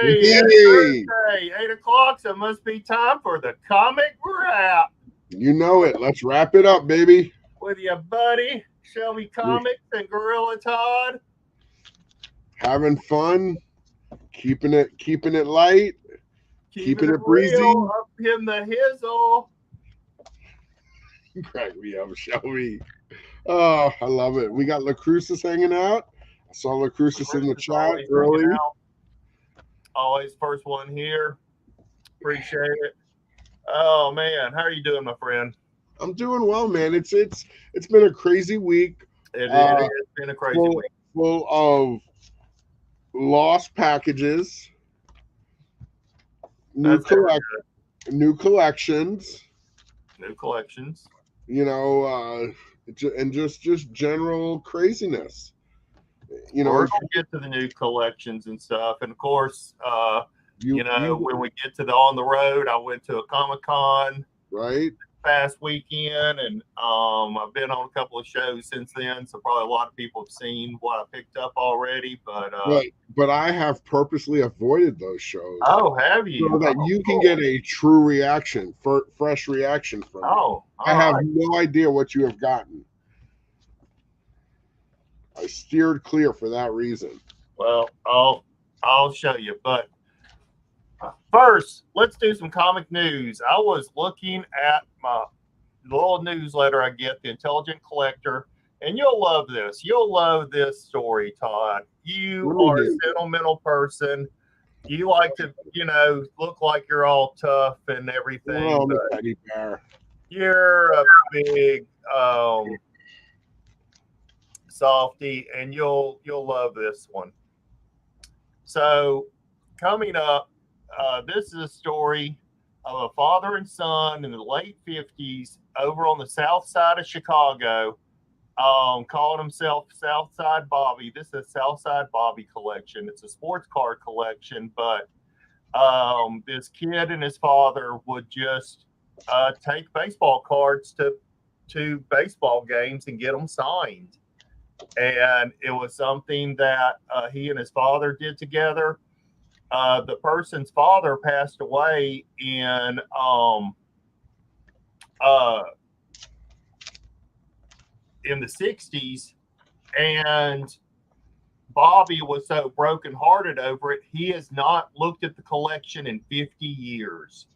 It's Hey, Thursday, 8 o'clock, so it must be time for the comic wrap you know it. Let's wrap it up, baby. with your buddy, Shelby Comics and Gorilla Todd. Having fun, keeping it light, keeping it breezy. real up in the hizzle. Crack me up, Shelby. Oh, I love it. We got LaCrucis hanging out. I saw LaCrucis in the Bruce is chat always early. hanging out. Always first one here. Appreciate it. Oh man, how are you doing, my friend? I'm doing well, man. It's been a crazy week. It has been a crazy week. Full of lost packages, new collections. New collections. You know, and just general craziness. You know, we're gonna get to the new collections and stuff, and of course, when we get to the on the road, I went to a Comic-Con right past weekend, and I've been on a couple of shows since then, so probably a lot of people have seen what I picked up already. But I have purposely avoided those shows. Oh, have you? So that you can get a true reaction, fresh reaction from me. I have no idea what you have gotten. I steered clear for that reason. Well, I'll show you, but first, let's do some comic news. I was looking at my little newsletter I get, The Intelligent Collector, and you'll love this. You'll love this story, Todd. You are a sentimental person. You like to, look like you're all tough and everything. Oh, teddy bear. You're a big softy, and you'll love this one. So, coming up, this is a story of a father and son in the late 50s over on the south side of Chicago, calling himself Southside Bobby. This is a Southside Bobby collection. It's a sports card collection, but this kid and his father would just take baseball cards to baseball games and get them signed. And it was something that he and his father did together. The person's father passed away in the 60s, and Bobby was so brokenhearted over it, he has not looked at the collection in 50 years.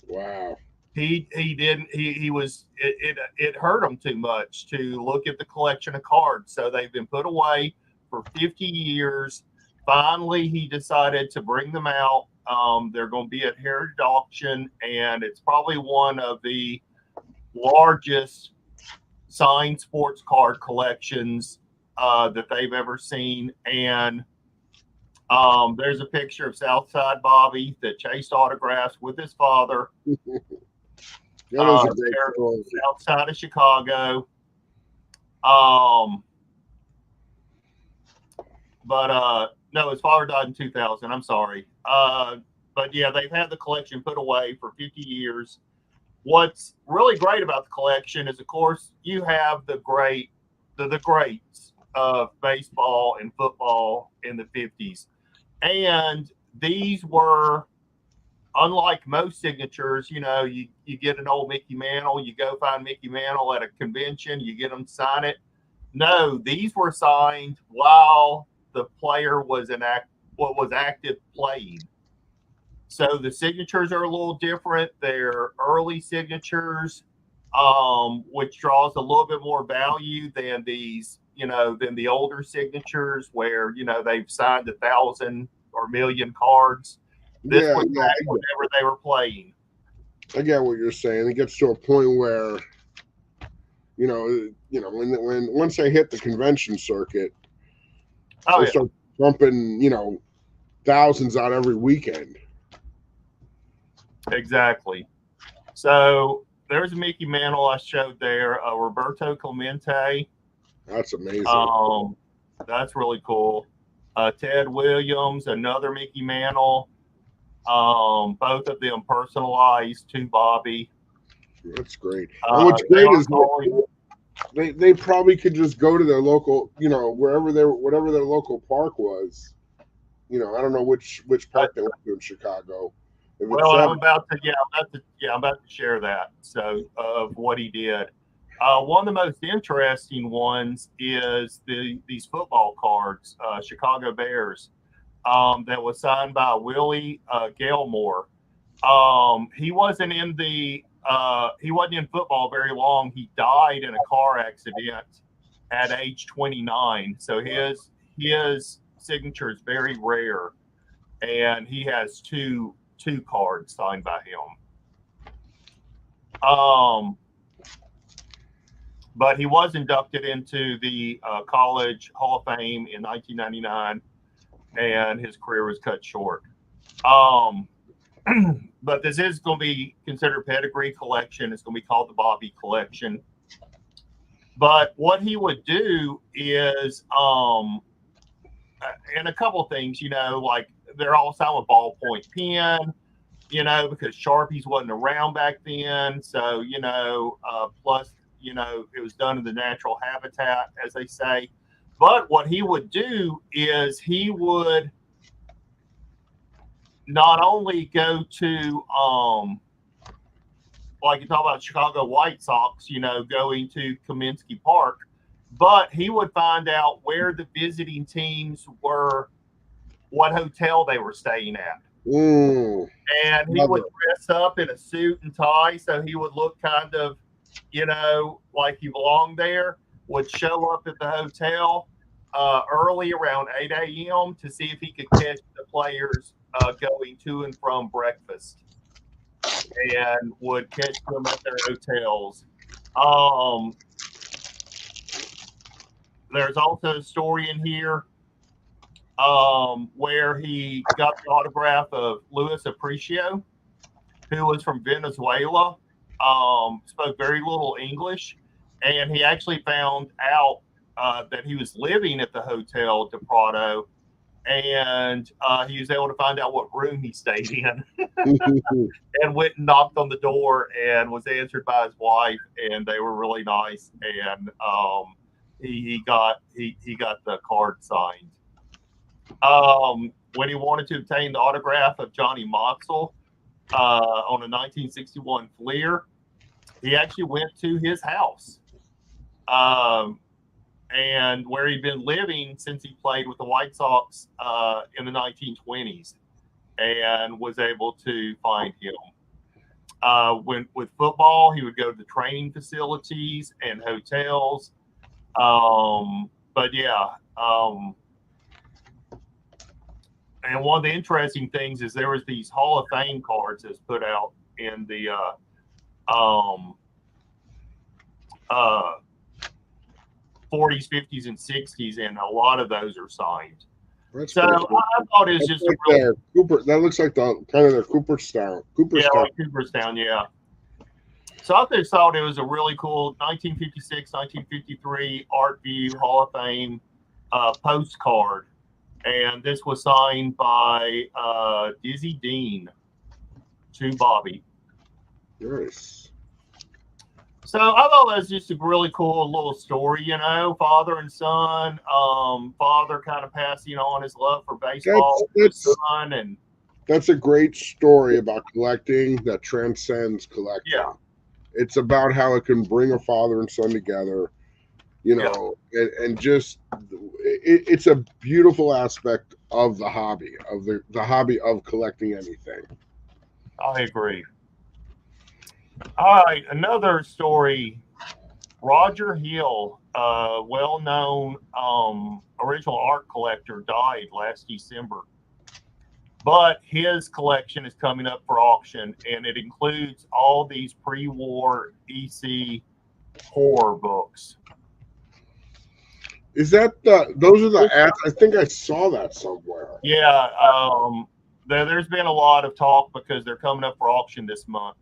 Wow. He didn't. It hurt him too much to look at the collection of cards. So they've been put away for 50 years. Finally, he decided to bring them out. They're going to be at Heritage Auction, and it's probably one of the largest signed sports card collections that they've ever seen. And there's a picture of Southside Bobby that chased autographs with his father. Outside of Chicago. No, his father died in 2000. I'm sorry. But yeah, they've had the collection put away for 50 years. What's really great about the collection is, of course, you have the greats of baseball and football in the 50s. And these were, unlike most signatures, you get an old Mickey Mantle, you go find Mickey Mantle at a convention, you get them to sign it. No, these were signed while the player was active playing. So the signatures are a little different. They're early signatures, which draws a little bit more value than these, than the older signatures where, they've signed 1,000 or 1,000,000 cards. This was back whenever they were playing. I get what you're saying. It gets to a point where, when once they hit the convention circuit, they start dumping, thousands out every weekend. Exactly. So there's a Mickey Mantle I showed there, Roberto Clemente. That's amazing. That's really cool. Ted Williams, another Mickey Mantle. Both of them personalized to Bobby. That's great. And what's great is they probably could just go to their local, whatever their local park was, I don't know which park they went to in Chicago. If it's Well, that, I'm about to share that. So of what he did. One of the most interesting ones is these football cards, Chicago Bears, that was signed by Willie Gilmore. He wasn't in football very long. He died in a car accident at age 29. So his signature is very rare, and he has two cards signed by him. But he was inducted into the College Hall of Fame in 1999, and his career was cut short. But this is going to be considered pedigree collection. It's going to be called the Bobby Collection. But what he would do is, and a couple of things, like they're all signed with ballpoint pen, because Sharpies wasn't around back then. So, plus, it was done in the natural habitat, as they say. But what he would do is he would not only go to, like you talk about Chicago White Sox, going to Kaminsky Park, but he would find out where the visiting teams were, what hotel they were staying at. And he would dress up in a suit and tie, so he would look kind of, like he belonged there, would show up at the hotel early around 8 a.m. to see if he could catch the players going to and from breakfast, and would catch them at their hotels. There's also a story in here where he got the autograph of Luis Aparicio, who was from Venezuela, spoke very little English, and he actually found out that he was living at the Hotel de Prado, and he was able to find out what room he stayed in, and went and knocked on the door and was answered by his wife, and they were really nice, and he got the card signed. When he wanted to obtain the autograph of Johnny Moxell on a 1961 Fleer, he actually went to his house, and where he'd been living since he played with the White Sox in the 1920s, and was able to find him. With football, he would go to the training facilities and hotels. But yeah, and one of the interesting things is there was these Hall of Fame cards that's put out in the 40s, 50s, and 60s, and a lot of those are signed. That's so cool. I thought it was just like really, Cooper. That looks like the kind of their Cooperstown. Like Cooperstown, yeah. So I thought it was a really cool 1956, 1953 Art View Hall of Fame postcard, and this was signed by Dizzy Dean to Bobby. Nice. So I thought that was just a really cool little story, father and son, father kind of passing on his love for baseball to his son. And that's a great story about collecting that transcends collecting. Yeah. It's about how it can bring a father and son together, and just it's a beautiful aspect of the hobby, of the hobby of collecting anything. I agree. All right, another story. Roger Hill, well-known original art collector, died last December. But his collection is coming up for auction, and it includes all these pre-war EC horror books. Is that those are the ads? I think I saw that somewhere. Yeah, there's been a lot of talk because they're coming up for auction this month.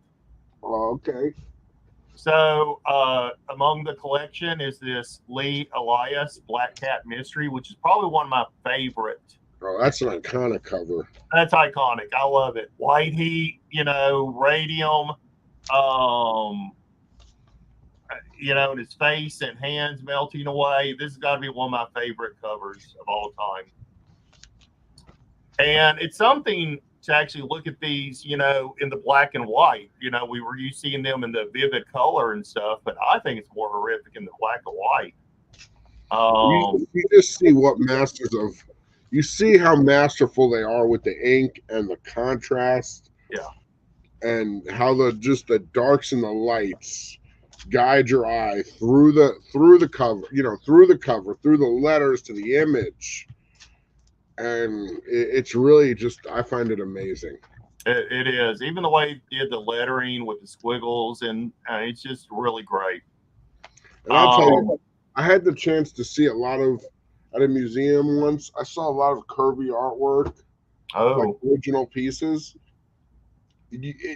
Oh, okay. So among the collection is this Lee Elias Black Cat Mystery, which is probably one of my favorite. Oh, that's an iconic cover. That's iconic. I love it. White heat, radium, and his face and hands melting away. This has got to be one of my favorite covers of all time. And it's something to actually look at these, in the black and white. We were used to seeing them in the vivid color and stuff, but I think it's more horrific in the black and white. You just see what masters of, you see how masterful they are with the ink and the contrast. Yeah. And how the darks and the lights guide your eye through the cover, through the letters to the image. And it's really just, I find it amazing. It is. Even the way he did the lettering with the squiggles, and it's just really great. And I'll tell you, I had the chance to see a lot of, at a museum once, I saw a lot of Kirby artwork, like original pieces.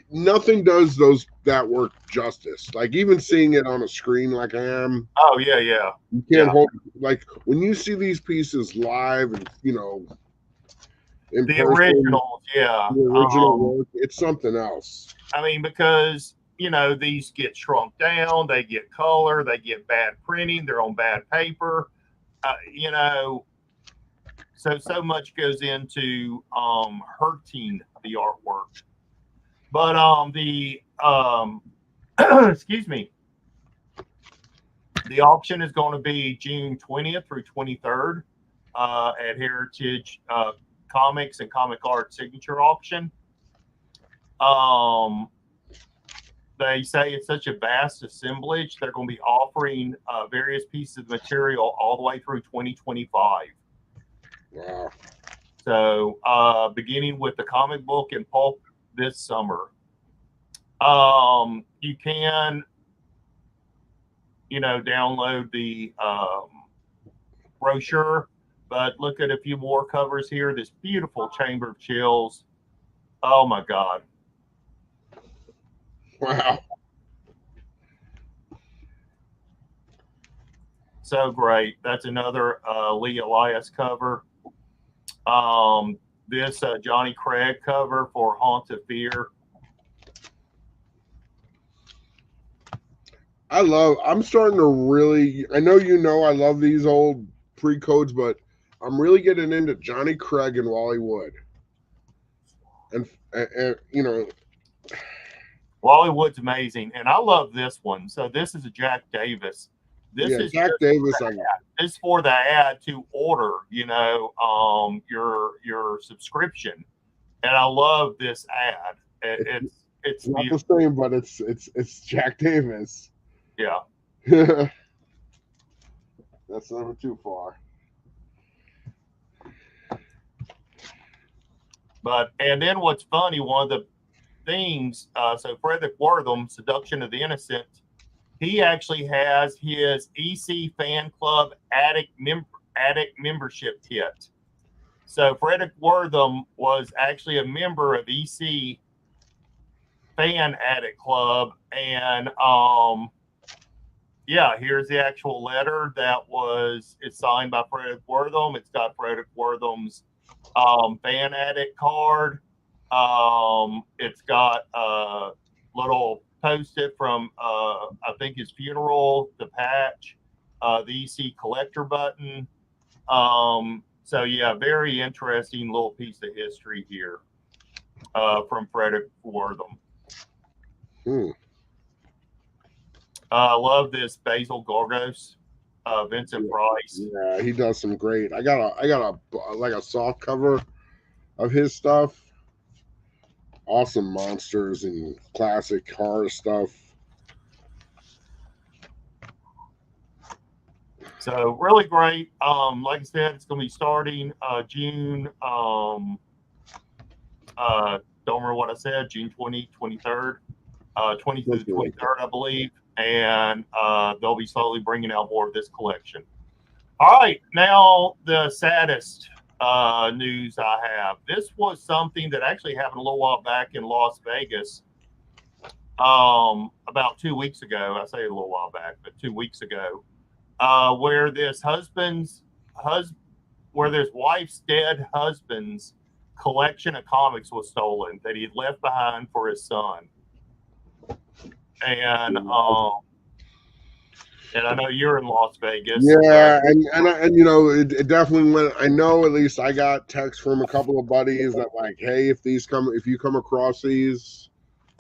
Nothing does that work justice. Like even seeing it on a screen like I am. Oh yeah, yeah. You can't hold, like when you see these pieces live and in the person, originals, yeah. The original work, it's something else. I mean, because these get shrunk down, they get color, they get bad printing, they're on bad paper. So much goes into hurting the artwork. But the excuse me, the auction is going to be June 20th through 23rd at Heritage Comics and Comic Art Signature Auction. They say it's such a vast assemblage. They're going to be offering various pieces of material all the way through 2025. Wow. So beginning with the comic book and pulp this summer. You can, download the brochure, but look at a few more covers here. This beautiful Chamber of Chills. Oh my God. Wow. So great. That's another Lee Elias cover. This Johnny Craig cover for Haunt of Fear. I'm starting to really, I know I love these old pre-codes, but I'm really getting into Johnny Craig and Wally Wood. And Wally Wood's amazing. And I love this one. So this is a Jack Davis. This is Jack Davis. This is for the ad to order, your subscription. And I love this ad. It's not the same, but it's Jack Davis. Yeah. That's never too far. And then what's funny, one of the things, so Frederick Wortham, Seduction of the Innocent, he actually has his EC Fan Club Addict membership kit. So Frederick Wortham was actually a member of EC Fan Addict Club, and here's the actual letter it's signed by Frederick Wortham. It's got Frederick Wortham's Fan Addict card. It's got a little post-it from I think his funeral, the patch, the EC collector button. So yeah, very interesting little piece of history here from Frederick Wortham. I love this Basil Gorgos, Vincent Price. Yeah, he does some great. I got a soft cover of his stuff. Awesome monsters and classic horror stuff. So really great. Like I said, it's going to be starting June. Don't remember what I said. June 20th, 23rd, 20th to the 23rd, I believe. And they'll be slowly bringing out more of this collection. All right, now the saddest news I have. This was something that actually happened a little while back in Las Vegas. About 2 weeks ago. I say a little while back, but 2 weeks ago, where this wife's dead husband's collection of comics was stolen that he had left behind for his son. And And I know you're in Las Vegas. Yeah, and you know, it definitely went. I know at least I got texts from a couple of buddies that like, hey, if you come across these,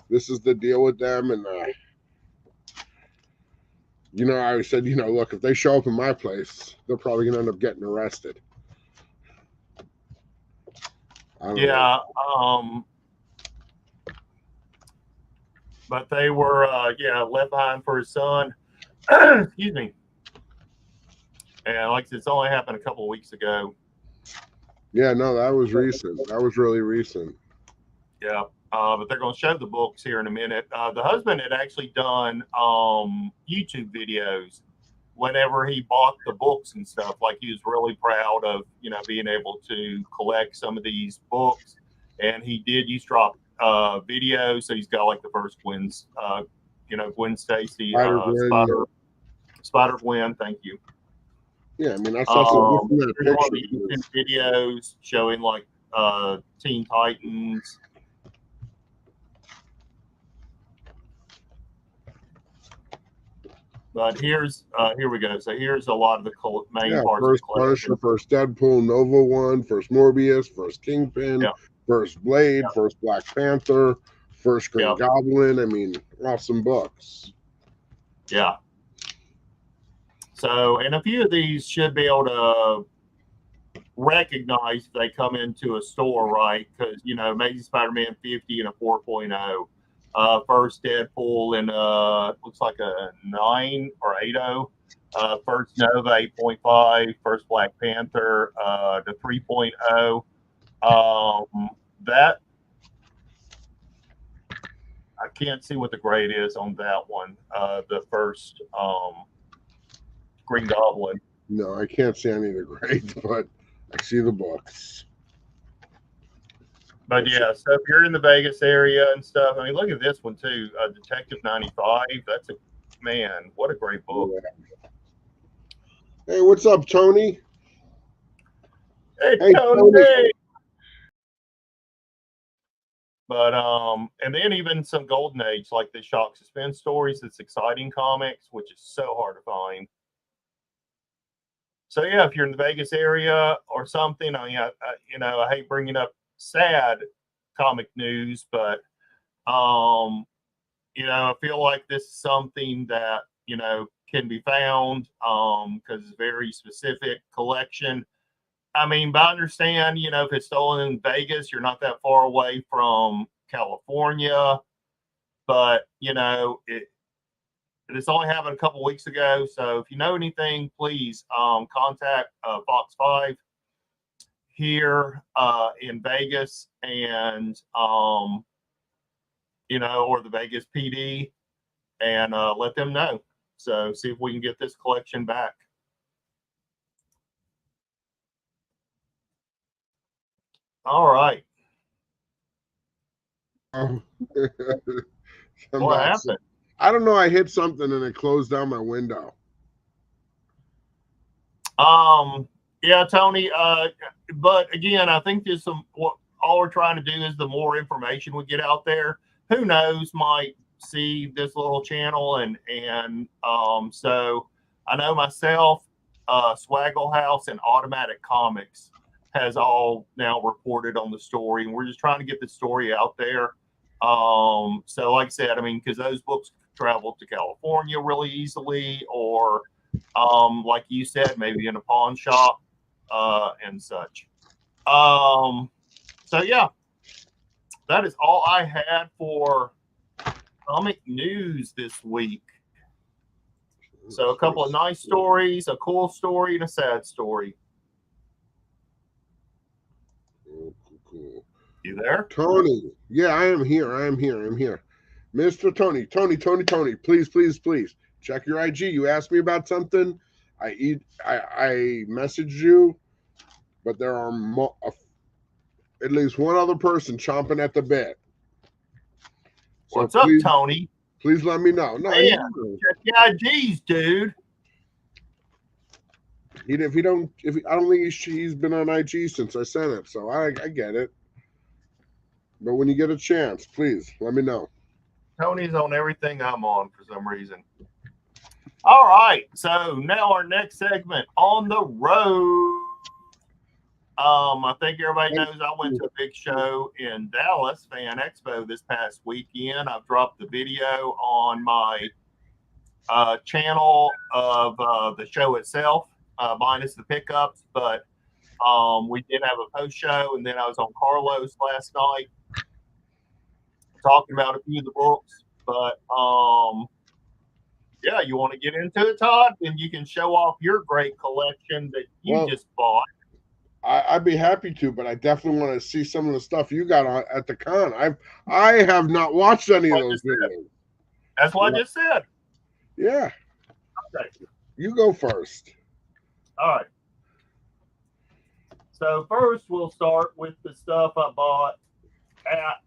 this is the deal with them. And you know, I said, you know, look, if they show up in my place, they're probably gonna end up getting arrested. I don't know. Yeah. But they were, left behind for his son. Excuse me. And like I said, it's only happened a couple of weeks ago. Yeah, no, that was recent. That was really recent. Yeah. But they're going to show the books here in a minute. The husband had actually done YouTube videos whenever he bought the books and stuff. Like he was really proud of, you know, being able to collect some of these books. And he did use drop videos. So he's got like the first Gwen's, Gwen Stacy, Spider Gwen. Thank you. Yeah, I mean, I saw some different there's all the YouTube videos showing like Teen Titans. But here we go. So here's a lot of the main parts. First of the Punisher, first Deadpool, Nova one, first Morbius, first Kingpin, first Blade, first Black Panther, first Green Goblin. I mean, awesome books. Yeah. So, and a few of these should be able to recognize if they come into a store, right? Because, you know, Amazing Spider-Man 50 and a 4.0. First Deadpool and looks like a 9 or 8.0. First Nova 8.5. First Black Panther the 3.0. That I can't see what the grade is on that one. The first Green Goblin. No, I can't see any of the grades, but I see the books. But yeah, so if you're in the Vegas area and stuff, I mean, look at this one too, Detective 95. That's what a great book. Yeah. Hey, what's up, Tony? Hey, Tony. But and then even some golden age like the shock suspense stories, it's exciting comics, which is so hard to find. So yeah, if you're in the Vegas area or something, I mean, I hate bringing up sad comic news, but I feel like this is something that can be found because it's a very specific collection. I mean, but I understand, if it's stolen in Vegas, you're not that far away from California, but it's only happened a couple weeks ago. So if you know anything, please contact Fox 5 here in Vegas and, or the Vegas PD and let them know. So see if we can get this collection back. All right. What happened? I don't know. I hit something and it closed down my window. Yeah, Tony. But again, I think there's all we're trying to do is the more information we get out there, who knows, might see this little channel and so I know myself, Swaggle House and Automatic Comics has all now reported on the story, and we're just trying to get the story out there. So like I said, I mean, because those books travel to California really easily, or like you said, maybe in a pawn shop and such. So yeah, that is all I had for comic news this week. So a couple of nice stories, a cool story, and a sad story. Cool. You there? Tony. Yeah, I am here. I'm here. Mr. Tony. Please. Check your IG. You asked me about something. I messaged you, but there are at least one other person chomping at the bit. So what's up, Tony? Please let me know. No, check your IGs, dude. I don't think he's been on IG since I sent it, so I get it. But when you get a chance, please let me know. Tony's on everything I'm on for some reason. All right. So now our next segment on the road. I think everybody knows I went to a big show in Dallas, Fan Expo, this past weekend. I've dropped the video on my channel of the show itself, minus the pickups. But we did have a post show, and then I was on Carlos last night talking about a few of the books. But yeah, you want to get into it, Todd? And you can show off your great collection that you just bought. I'd be happy to, but I definitely want to see some of the stuff you got on at the con. I have not watched any of those videos. That's what I just said. Yeah. Okay. You go first. All right. So first we'll start with the stuff I bought at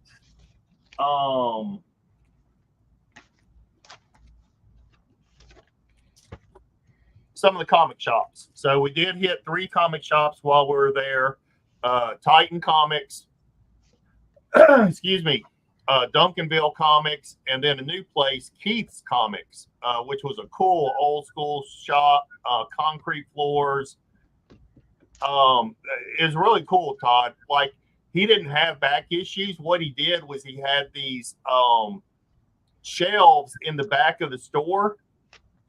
some of the comic shops. So we did hit 3 comic shops while we were there. Titan Comics, excuse me, Duncanville Comics, and then a new place, Keith's Comics, which was a cool old school shop, concrete floors. It was really cool, Todd. Like, he didn't have back issues. What he did was he had these shelves in the back of the store,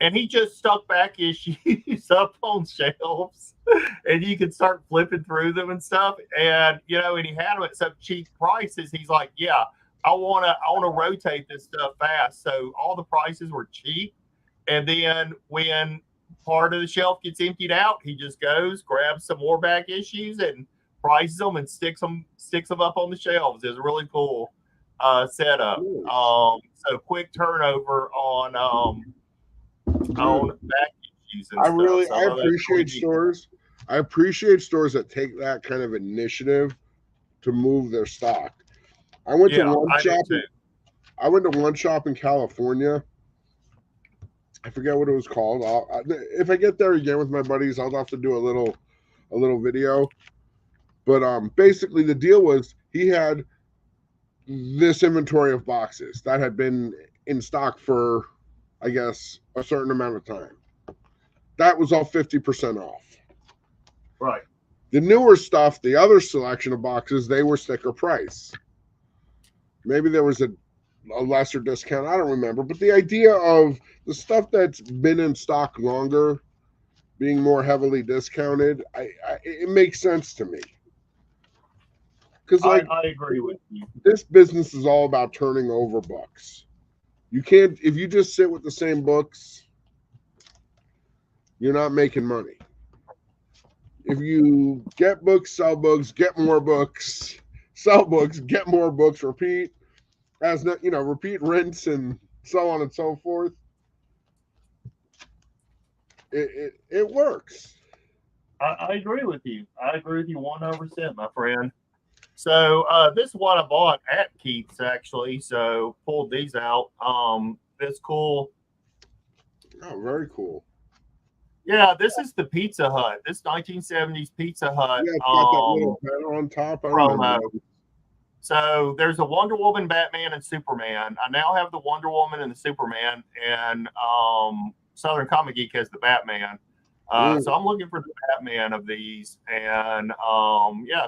and he just stuck back issues up on shelves, and you could start flipping through them and stuff. And and he had them at such cheap prices. He's like, "Yeah, I wanna rotate this stuff fast." So all the prices were cheap. And then when part of the shelf gets emptied out, he just goes, grabs some more back issues, and prices them and sticks them up on the shelves. It's a really cool setup. So quick turnover on back issues and stuff. I appreciate stores. I appreciate stores that take that kind of initiative to move their stock. I went to one shop in California. I forget what it was called. If I get there again with my buddies, I'll have to do a little video. But basically the deal was he had this inventory of boxes that had been in stock for, I guess, a certain amount of time. That was all 50% off. Right. The newer stuff, the other selection of boxes, they were sticker price. Maybe there was a lesser discount. I don't remember. But the idea of the stuff that's been in stock longer being more heavily discounted, it makes sense to me. Because I agree with you. This business is all about turning over books. You can't, if you just sit with the same books, you're not making money. If you get books, sell books, get more books, sell books, get more books, repeat, repeat, rinse, and so on and so forth, it works. I agree with you. I agree with you 100%, my friend. So this is what I bought at Keith's, actually. So pulled these out. This cool. Oh, very cool. Yeah, this is the Pizza Hut. This 1970s Pizza Hut. Yeah, it's got that little banner on top. Promo. So there's a Wonder Woman, Batman, and Superman. I now have the Wonder Woman and the Superman, and Southern Comic Geek has the Batman. So I'm looking for the Batman of these, and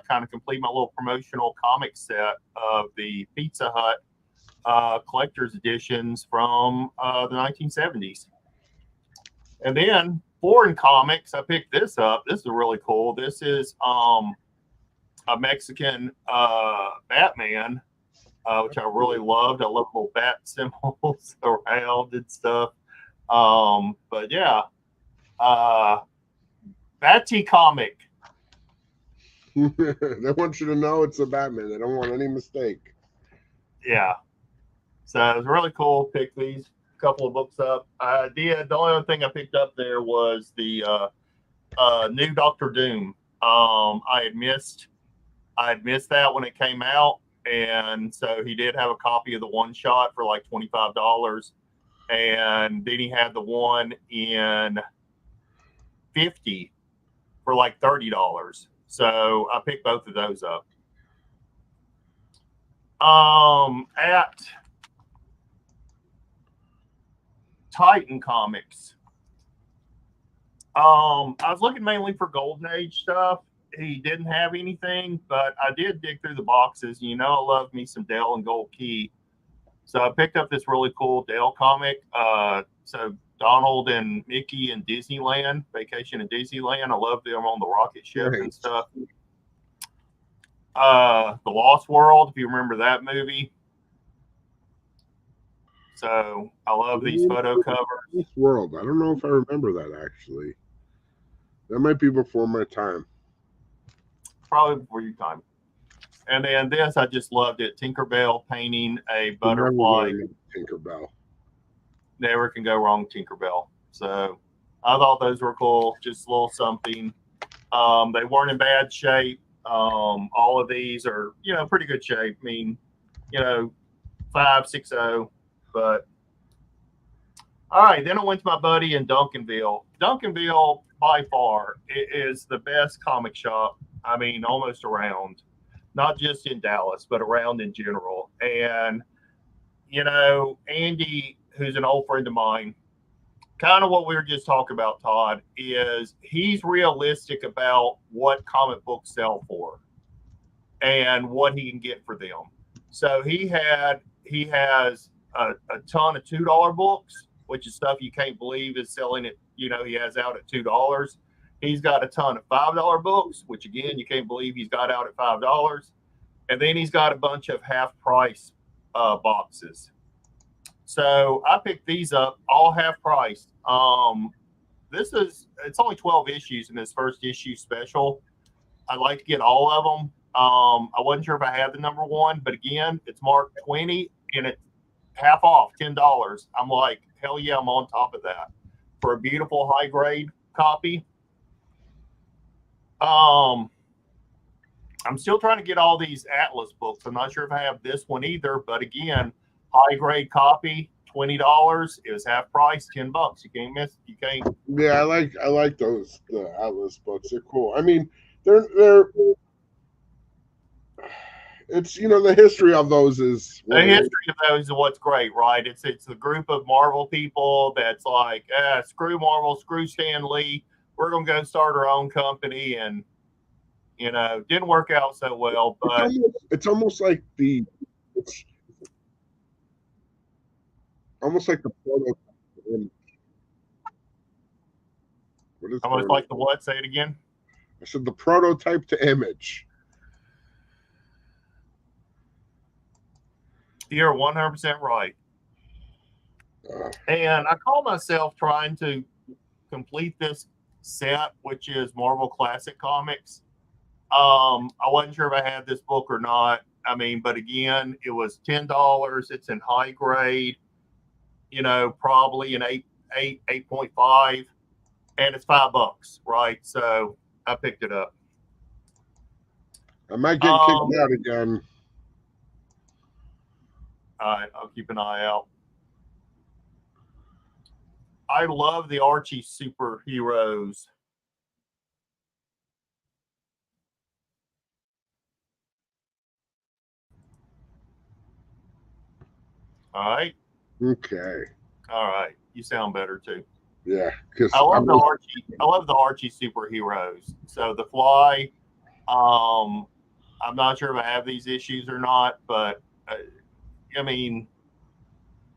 kind of complete my little promotional comic set of the Pizza Hut collector's editions from the 1970s. And then foreign comics, I picked this up. This is really cool. This is a Mexican Batman, which I really loved. I love little bat symbols around and stuff. But yeah. Batty comic. They want you to know it's a Batman. They don't want any mistake. Yeah. So it was really cool. Picked these couple of books up. The only other thing I picked up there was the new Doctor Doom. I had missed that when it came out, and so he did have a copy of the one shot for like $25, and then he had the one in 50 for like $30. So I picked both of those up. At Titan Comics, I was looking mainly for Golden Age stuff. He didn't have anything, but I did dig through the boxes. You know, I love me some Dale and Gold Key. So I picked up this really cool Dale comic. So Donald and Mickey in Disneyland, Vacation in Disneyland. I love them on the rocket ship and stuff. The Lost World, if you remember that movie. So I love these photo covers. Lost World. I don't know if I remember that actually. That might be before my time. Probably before your time. And then this, I just loved it. Tinkerbell painting a butterfly. Tinkerbell. Never can go wrong, Tinkerbell. So I thought those were cool. Just a little something. They weren't in bad shape. All of these are, you know, pretty good shape. I mean, you know, 5.60. But all right, then I went to my buddy in Duncanville. Duncanville, by far, is the best comic shop. I mean, almost around, not just in Dallas, but around in general. And, you know, Andy, who's an old friend of mine, kind of what we were just talking about, Todd, is he's realistic about what comic books sell for and what he can get for them. So he has a ton of $2 books, which is stuff you can't believe is selling it. You know, he has out at $2. He's got a ton of $5 books, which again, you can't believe he's got out at $5. And then he's got a bunch of half price boxes. So I picked these up, all half price. It's only 12 issues in this first issue special. I'd like to get all of them. I wasn't sure if I had the number one, but again, it's marked 20 and it's half off, $10. I'm like, hell yeah, I'm on top of that for a beautiful high grade copy. I'm still trying to get all these Atlas books. I'm not sure if I have this one either, but again, high grade copy, $20. It was half price, $10. You can't miss it. You can't. Yeah, I like those, the Atlas books. They're cool. I mean, it's, you know, the history of those is what's great, right? It's the group of Marvel people that's like, screw Marvel, screw Stan Lee. We're gonna go start our own company, and you know, didn't work out so well. But it's almost like the prototype. What is almost like the what? Say it again. I said the prototype to Image. You're 100% right. And I call myself trying to complete this set, which is Marvel Classic Comics. I wasn't sure if I had this book or not. I mean, but again, it was $10. It's in high grade, you know, probably an 8.5, and it's $5, right? So I picked it up. I might get kicked out again. All right, I'll keep an eye out. I love the Archie superheroes. All right. Okay. All right. You sound better too. Yeah, because I love the Archie superheroes. So the Fly. I'm not sure if I have these issues or not, but I mean,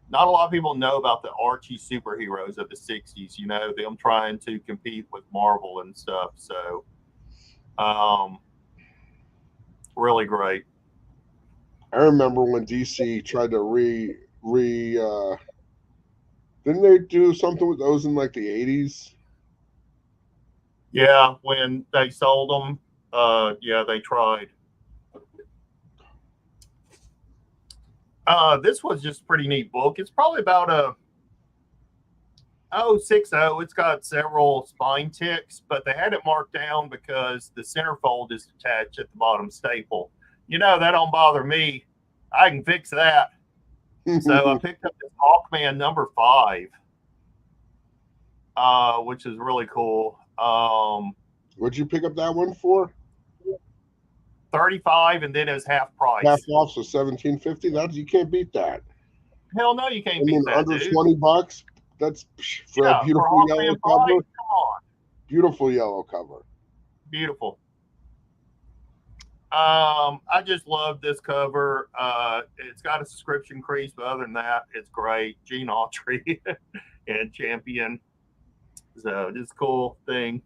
not a lot of people know about the Archie superheroes of the 60s, you know, them trying to compete with Marvel and stuff. So, really great. I remember when DC tried to didn't they do something with those in like the 80s? Yeah, when they sold them, yeah, they tried. This was just a pretty neat book. It's probably about a 60. It's got several spine ticks, but they had it marked down because the centerfold is attached at the bottom staple. You know, that don't bother me. I can fix that. So I picked up this Hawkman number 5, which is really cool. What'd you pick up that one for? 35, and then it was half price. Half off, so $17.50. That you can't beat that. Hell no, you can't beat that. Under dude. $20. That's for a beautiful yellow cover. Come on. Beautiful yellow cover. Beautiful. I just love this cover. It's got a subscription crease, but other than that, it's great. Gene Autry and Champion. So just cool thing.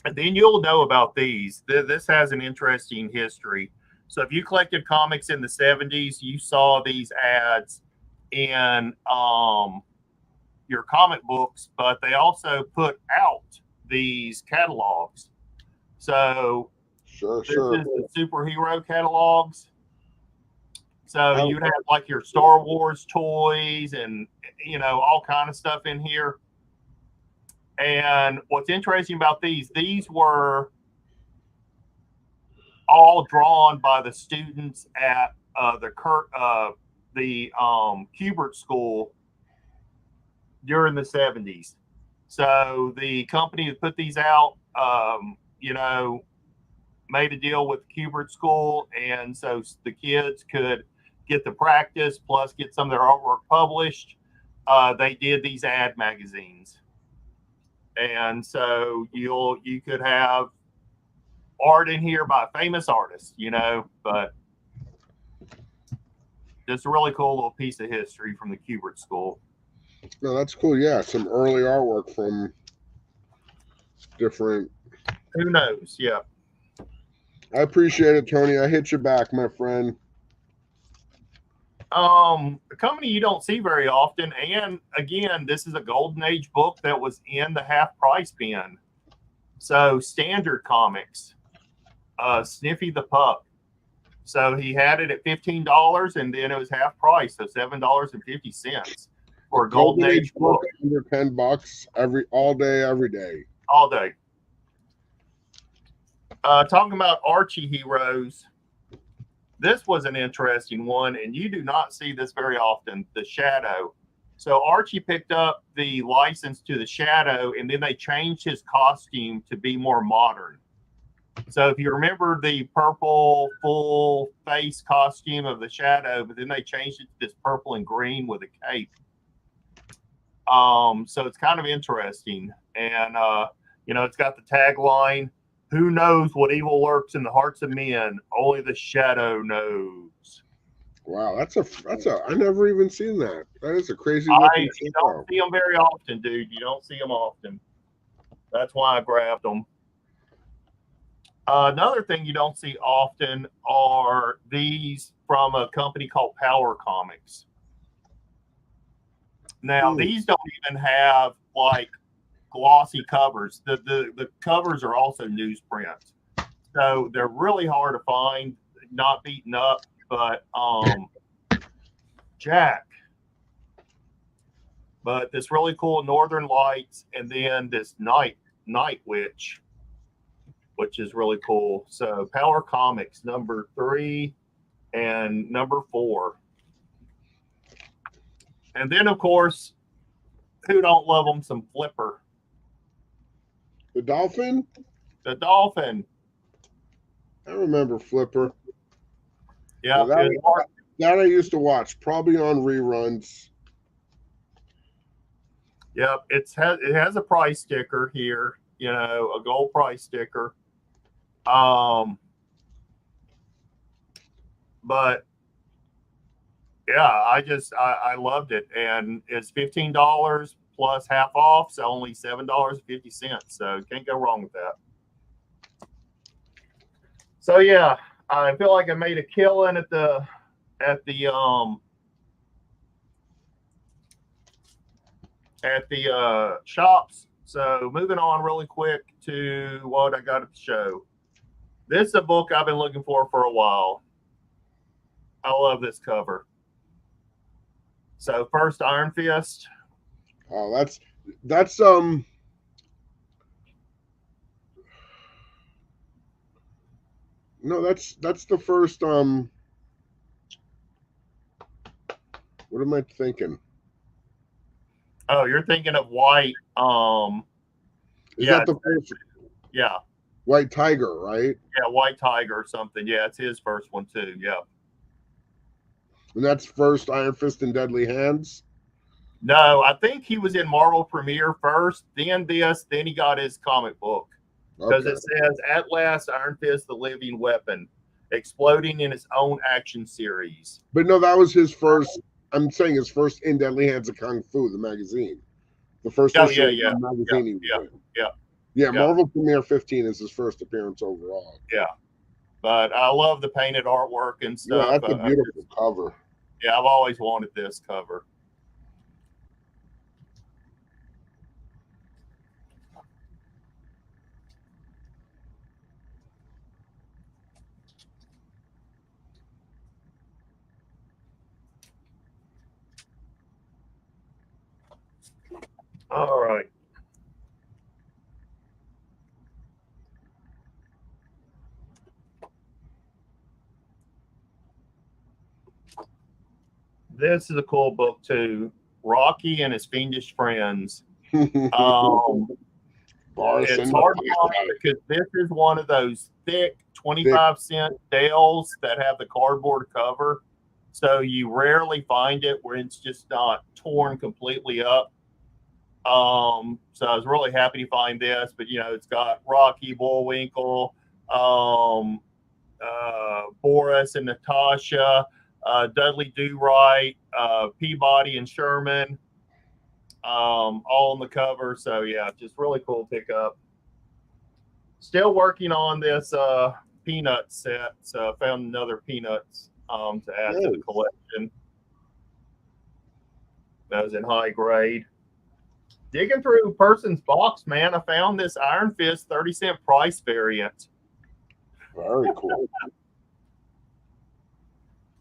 And then you'll know about these. This has an interesting history. So if you collected comics in the 70s, you saw these ads in your comic books, but they also put out these catalogs. So Sure. is the superhero catalogs. So you'd have like your Star Wars toys and, all kind of stuff in here. And what's interesting about these were all drawn by the students at the Kubert School during the 70s. So the company that put these out, made a deal with Kubert School, and so the kids could get the practice plus get some of their artwork published. They did these ad magazines, and so you could have art in here by famous artists, but just a really cool little piece of history from the Kubert School. No, that's cool. Yeah, some early artwork from different. Who knows? Yeah. I appreciate it, Tony. I hit you back, my friend. A company you don't see very often, and again, this is a golden age book that was in the half price bin. So Standard Comics, Sniffy the Pup. So he had it at $15, and then it was half price, so $7.50 for a golden age book. Under $10 all day, every day. All day. Talking about Archie heroes, this was an interesting one, and you do not see this very often, the Shadow. So Archie picked up the license to the Shadow, and then they changed his costume to be more modern. So if you remember the purple full face costume of the Shadow, but then they changed it to this purple and green with a cape. So it's kind of interesting. And, it's got the tagline, "Who knows what evil lurks in the hearts of men? Only the Shadow knows." Wow, I never even seen that. That is a crazy. You don't see them very often, dude. You don't see them often. That's why I grabbed them. Another thing you don't see often are these from a company called Power Comics. Now, these don't even have like glossy covers. The covers are also newsprint. So they're really hard to find, not beaten up, but Jack. But this really cool Northern Lights, and then this Night Witch, which is really cool. So Power Comics number 3 and number 4. And then, of course, who don't love them? Some Flipper. The Dolphin? The Dolphin. I remember Flipper. Yeah. That I used to watch, probably on reruns. Yep. It has a price sticker here, a gold price sticker. But yeah, I loved it, and it's $15 plus half off, so only $7.50. So can't go wrong with that. So yeah, I feel like I made a killing at the shops. So moving on really quick to what I got at the show. This is a book I've been looking for a while. I love this cover. So first Iron Fist. Oh, that's no, that's the first what am I thinking? Oh, you're thinking of White. Is that the first? Yeah. White Tiger, right? Yeah, White Tiger or something. Yeah, it's his first one too. Yeah. And that's first Iron Fist and Deadly Hands. No, I think he was in Marvel Premiere first, then this, then he got his comic book. Because Okay. it says, at last, Iron Fist, the living weapon, exploding in its own action series. But no, that was his first. I'm saying his first In Deadly Hands of Kung Fu, the magazine. The first Oh, issue yeah, of yeah, the yeah, magazine he was yeah, in. yeah, Yeah, yeah, Marvel Premiere 15 is his first appearance overall. yeah. But I love the painted artwork and Yeah, stuff. that's a beautiful cover. Yeah, I've always wanted this cover. All right. This is a cool book too. Rocky and his Fiendish Friends. Boris It's and hard to the find because this is one of those thick thick. 25-cent Dales that have the cardboard cover. So you rarely find it where it's just not torn completely up. So I was really happy to find this, but it's got Rocky, Bullwinkle, Boris and Natasha, Dudley Do Right, Peabody and Sherman, all on the cover. So yeah, just really cool pickup. Still working on this peanut set. So I found another peanuts to add to the collection. That was in high grade. Digging through a person's box, man, I found this Iron Fist 30-cent price variant. Very cool.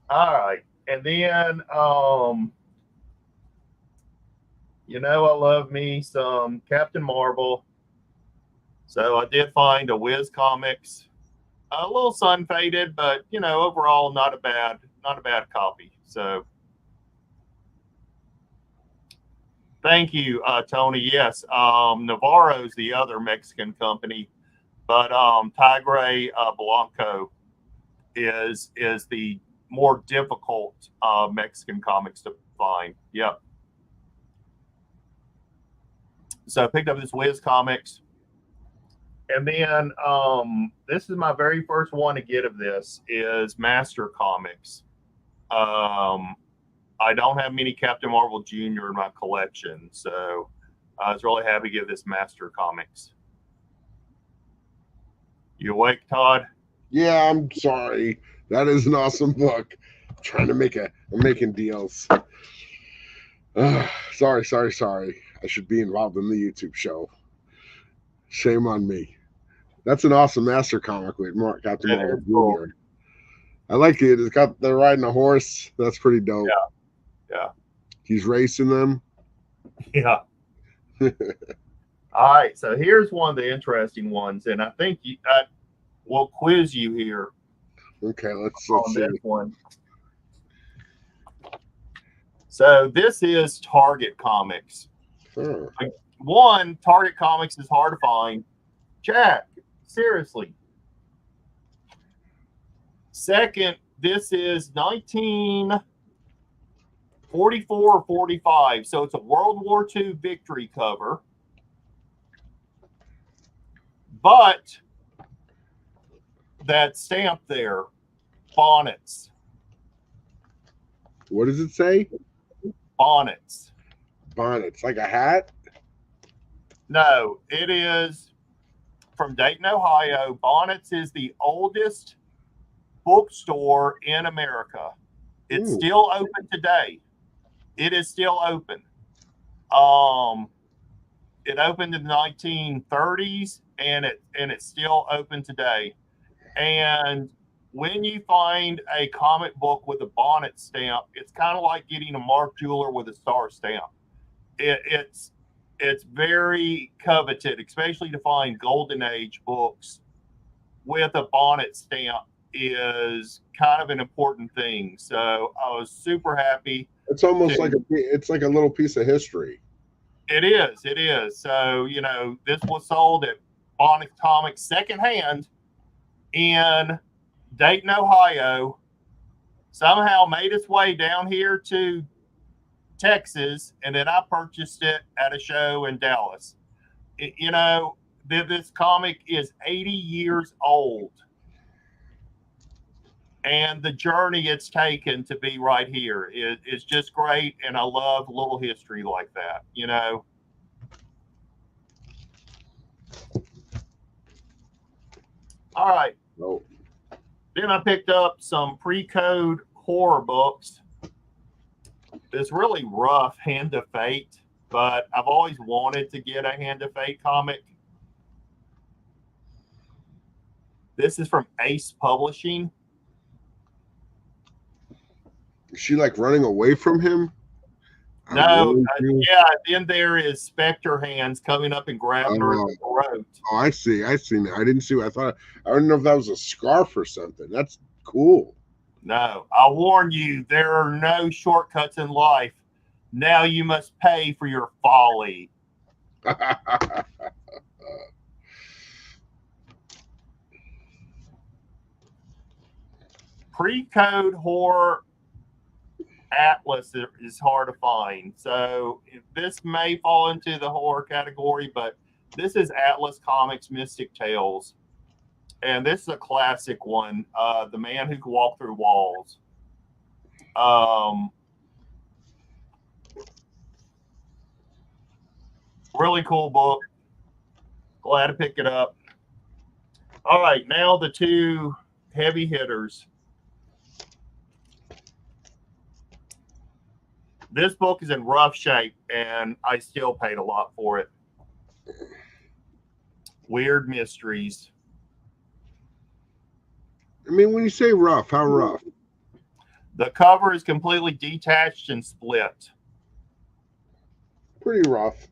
All right. And then I love me some Captain Marvel. So I did find a Wiz Comics. A little sun faded, but overall not a bad copy. So thank you, Tony. Yes, Navarro's the other Mexican company, but Tigre Blanco is the more difficult Mexican comics to find. Yep. So I picked up this Wiz Comics. And then this is my very first one to get of this is Master Comics. I don't have many Captain Marvel Jr. in my collection, so I was really happy to get this Master Comics. You awake, Todd? Yeah, I'm sorry. That is an awesome book. I'm making deals. Sorry. I should be involved in the YouTube show. Shame on me. That's an awesome master comic with Captain Marvel Jr. Cool. I like it. It's got they're riding a horse. That's pretty dope. Yeah. He's racing them. Yeah. All right. So here's one of the interesting ones, and I think we'll quiz you here. Okay, let's see this one. So this is Target Comics. Sure. One, Target Comics is hard to find. Jack, seriously. Second, this is 1944 or 45. So it's a World War II victory cover. But that stamp there, bonnets. What does it say? Bonnets. Bonnets, like a hat? No, it is from Dayton, Ohio. Bonnets is the oldest bookstore in America. It's still open today. It is still open. It opened in the 1930s, and it's still open today. And when you find a comic book with a bonnet stamp, it's kind of like getting a Mark Jeweler with a star stamp. It's very coveted, especially to find Golden Age books with a bonnet stamp is kind of an important thing. So I was super happy. It's almost like it's like a little piece of history. It is. So, this was sold at Bonnet Comics secondhand in Dayton, Ohio. Somehow made its way down here to Texas, and then I purchased it at a show in Dallas. This comic is 80 years old, and the journey it's taken to be right here is just great, and I love little history like that. All right. No. Then I picked up some pre-code horror books. It's really rough Hand of Fate, but I've always wanted to get a Hand of Fate comic. This is from Ace Publishing. Is she like running away from him? No, yeah. Then there is Spectre hands coming up and grabbing her in the throat. Oh, I see. I didn't see what I thought. I don't know if that was a scarf or something. That's cool. No, I warn you, there are no shortcuts in life. Now you must pay for your folly. Pre-code horror Atlas is hard to find. So this may fall into the horror category, but this is Atlas Comics Mystic Tales. And this is a classic one, The Man Who Could Walk Through Walls. Really cool book. Glad to pick it up. All right, now the two heavy hitters. This book is in rough shape, and I still paid a lot for it. Weird Mysteries. I mean, when you say rough, how rough? The cover is completely detached and split. Pretty rough.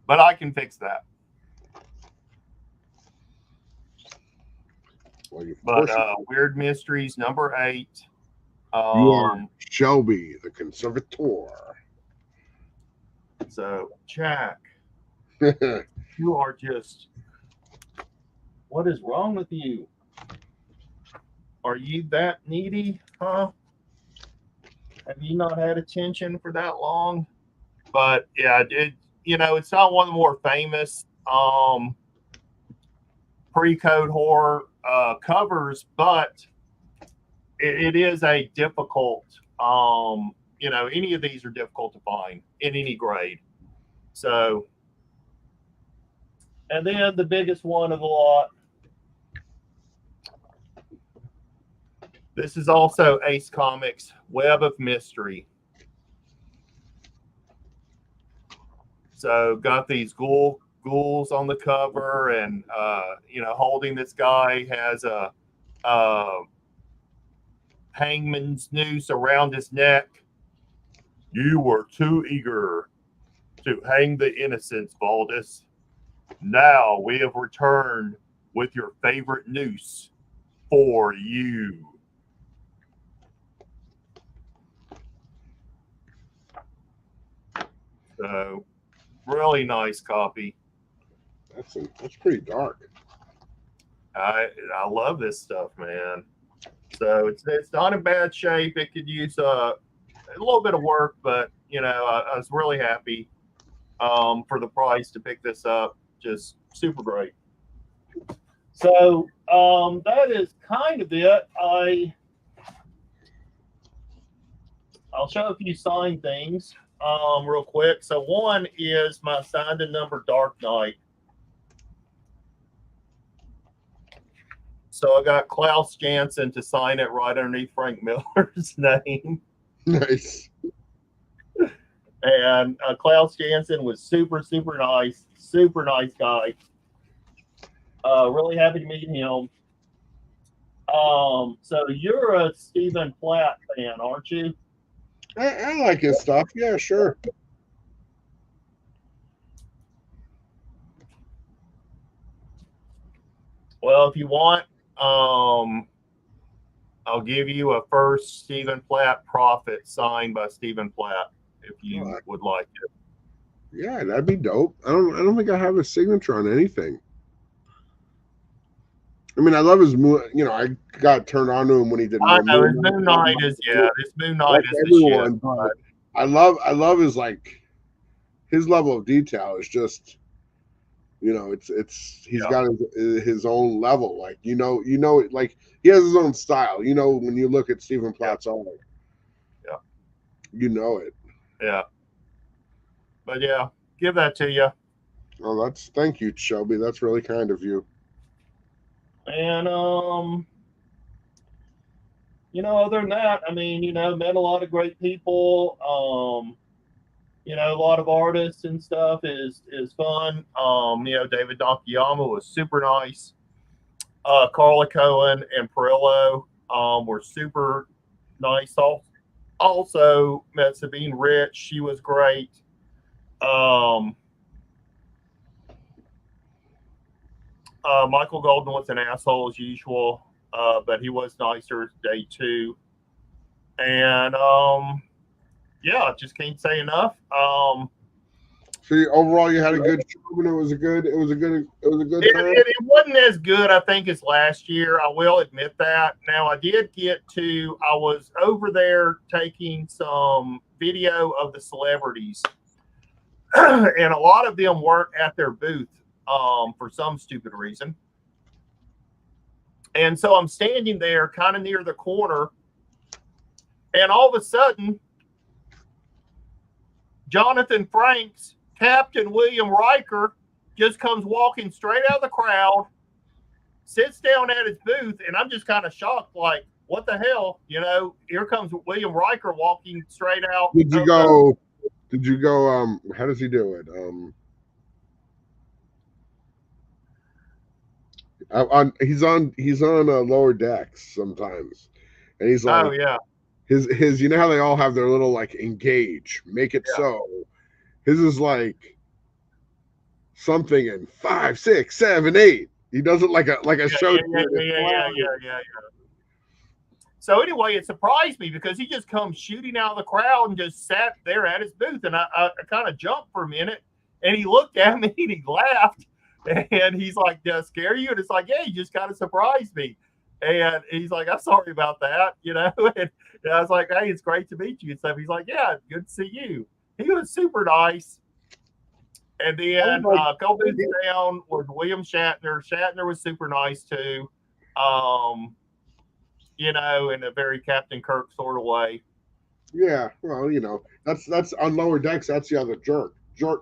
But I can fix that. Well, Weird Mysteries, number 8. You are Shelby, the conservator. So, Jack, you are just... What is wrong with you? Are you that needy, huh? Have you not had attention for that long? But yeah, it's not one of the more famous pre-code horror covers, but it is a difficult, any of these are difficult to find in any grade. So, and then the biggest one of the lot. This is also Ace Comics, Web of Mystery. So got these ghouls on the cover, and holding this guy has a hangman's noose around his neck. You were too eager to hang the innocents, Baldus. Now we have returned with your favorite noose for you. So, really nice copy. That's pretty dark. I love this stuff, man. So it's not in bad shape. It could use a little bit of work, but I was really happy for the price to pick this up. Just super great. So that is kind of it. I'll show a few signed things real quick. So one is my signed and numbered Dark Knight. So I got Klaus Janson to sign it right underneath Frank Miller's name. Nice. And Klaus Janson was super, super nice guy. Really happy to meet him. So you're a Stephen Platt fan, aren't you? I like his stuff. Yeah, sure. Well, if you want, I'll give you a first Stephen Platt Prophet signed by Stephen Platt if you would like it. Yeah, that'd be dope. I don't think I have a signature on anything. I mean, I love his I got turned on to him when he did. I know his Moon Knight is this Moon Knight is the shit. I love his like his level of detail is just, it's he's Yeah, got his own level. Like like he has his own style. When you look at Stephen yeah, Platt's art, yeah, you know it. yeah. But yeah, give that to you. Oh, thank you, Shelby. That's really kind of you. And other than that, I mean, met a lot of great people. A lot of artists and stuff is fun. David Nakayama was super nice. Carla Cohen and Perillo were super nice. Also met Sabine Rich. She was great. Um, Michael Golden was an asshole as usual, but he was nicer day two. And yeah, just can't say enough. See, overall, you had a good show, and it was a good time. It wasn't as good, I think, as last year. I will admit that. Now, I was over there taking some video of the celebrities, and a lot of them weren't at their booth for some stupid reason. And so I'm standing there kind of near the corner, and all of a sudden, Jonathan Franks, Captain William Riker, just comes walking straight out of the crowd, sits down at his booth, and I'm just kind of shocked, like, what the hell? Here comes William Riker walking straight out. Did you go? Did you go? How does he do it? He's on lower decks sometimes, and he's like Oh yeah, his. You know how they all have their little like engage, make it yeah, so. His is like something in 5, 6, 7, 8. He does it like a yeah, show. yeah, yeah, yeah, yeah, yeah, yeah, yeah. So anyway, it surprised me because he just comes shooting out of the crowd and just sat there at his booth, and I kind of jumped for a minute, and he looked at me and he laughed, and he's like, "Did I scare you?" And it's like, "Yeah, you just kind of surprised me." And he's like, "I'm sorry about that," and I was like, "Hey, it's great to meet you," and stuff. He's like, "Yeah, good to see you." He was super nice. And then go down was William Shatner. Shatner was super nice too. In a very Captain Kirk sort of way. Yeah, well, that's on lower decks. That's the other joke. They're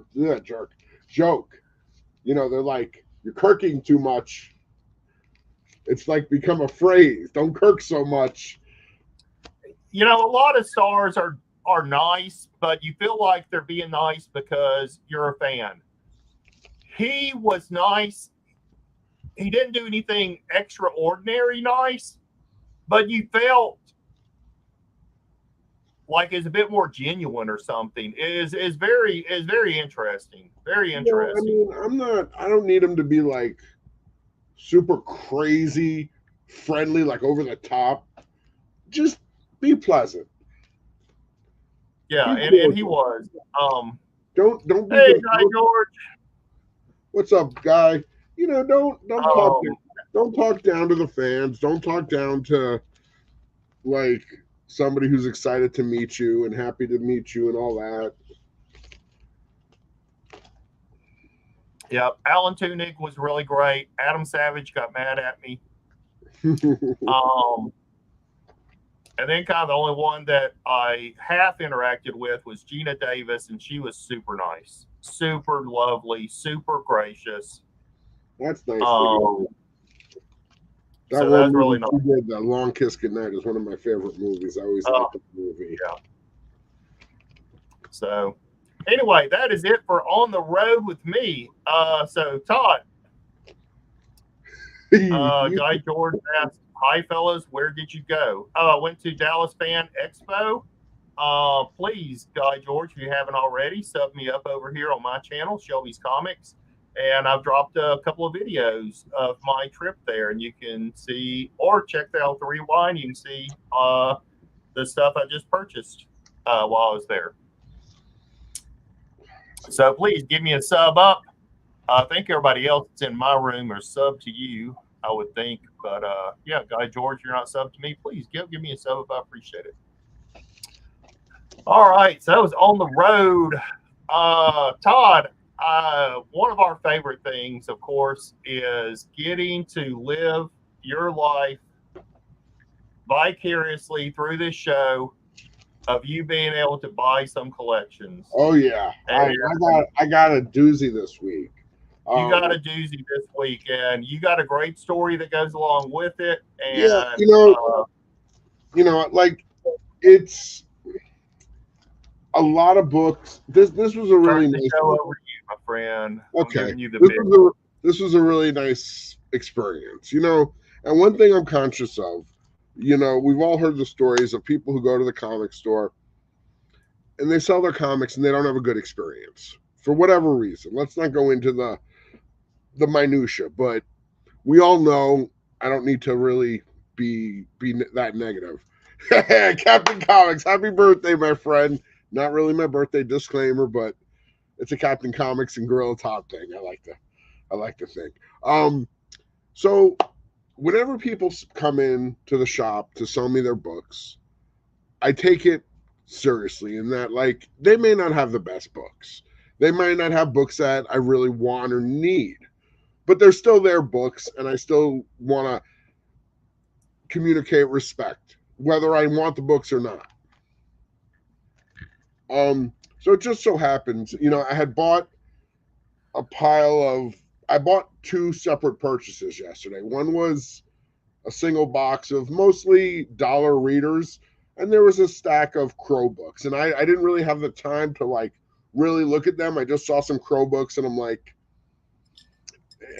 like, you're kirking too much. It's like become a phrase. Don't kirk so much. A lot of stars are nice, but you feel like they're being nice because you're a fan. He was nice. He didn't do anything extraordinary nice, but you felt like it's a bit more genuine or something. Is very interesting. Very interesting. I don't need him to be like super crazy, friendly, like over the top. Just be pleasant. Yeah, Be and he cordial. was. Don't be. Hey, Guy George. What's up, guy? Don't Um, don't talk down to the fans. Don't talk down to like somebody who's excited to meet you and happy to meet you and all that. yeah, Alan Tudyk was really great. Adam Savage got mad at me. And then kind of the only one that I half interacted with was Gina Davis, and she was super nice, super lovely, super gracious. That's nice. So That one that's movie really nice. you did, The Long Kiss Goodnight, is one of my favorite movies. I always liked the movie. Yeah. So anyway, that is it for On the Road with me. So Todd, Guy George asked, "Hi fellas, where did you go?" I went to Dallas Fan Expo. Please, Guy George, if you haven't already, sub me up over here on my channel, Shelby's Comics. And I've dropped a couple of videos of my trip there, and you can see, or check out the rewind. You can see the stuff I just purchased while I was there. So please give me a sub up. I think everybody else that's in my room are sub to you, I would think. But yeah, Guy George, you're not sub to me. Please give me a sub up. I appreciate it. All right, so that was on the road. Todd, one of our favorite things, of course, is getting to live your life vicariously through this show of you being able to buy some collections. Oh yeah, And I got a doozy this week. you got Um, a doozy this week, and you got a great story that goes along with it. yeah, And like it's a lot of books. This was a turn really the nice show one. over to you, my friend. I'm Okay, giving you the big. this was a really nice experience. And one thing I'm conscious of, we've all heard the stories of people who go to the comic store and they sell their comics and they don't have a good experience for whatever reason. Let's not go into the minutia, but we all know. I don't need to really be that negative. Captain Comics, happy birthday, my friend. Not really my birthday disclaimer, but it's a Captain Comics and Gorilla Todd thing. I like to think. So whenever people come in to the shop to sell me their books, I take it seriously in that, like, they may not have the best books. They might not have books that I really want or need, but they're still their books, and I still want to communicate respect, whether I want the books or not. So it just so happens, I had bought a pile of I bought two separate purchases yesterday. One was a single box of mostly dollar readers, and there was a stack of Crow books. And I didn't really have the time to like really look at them. I just saw some Crow books, and I'm like,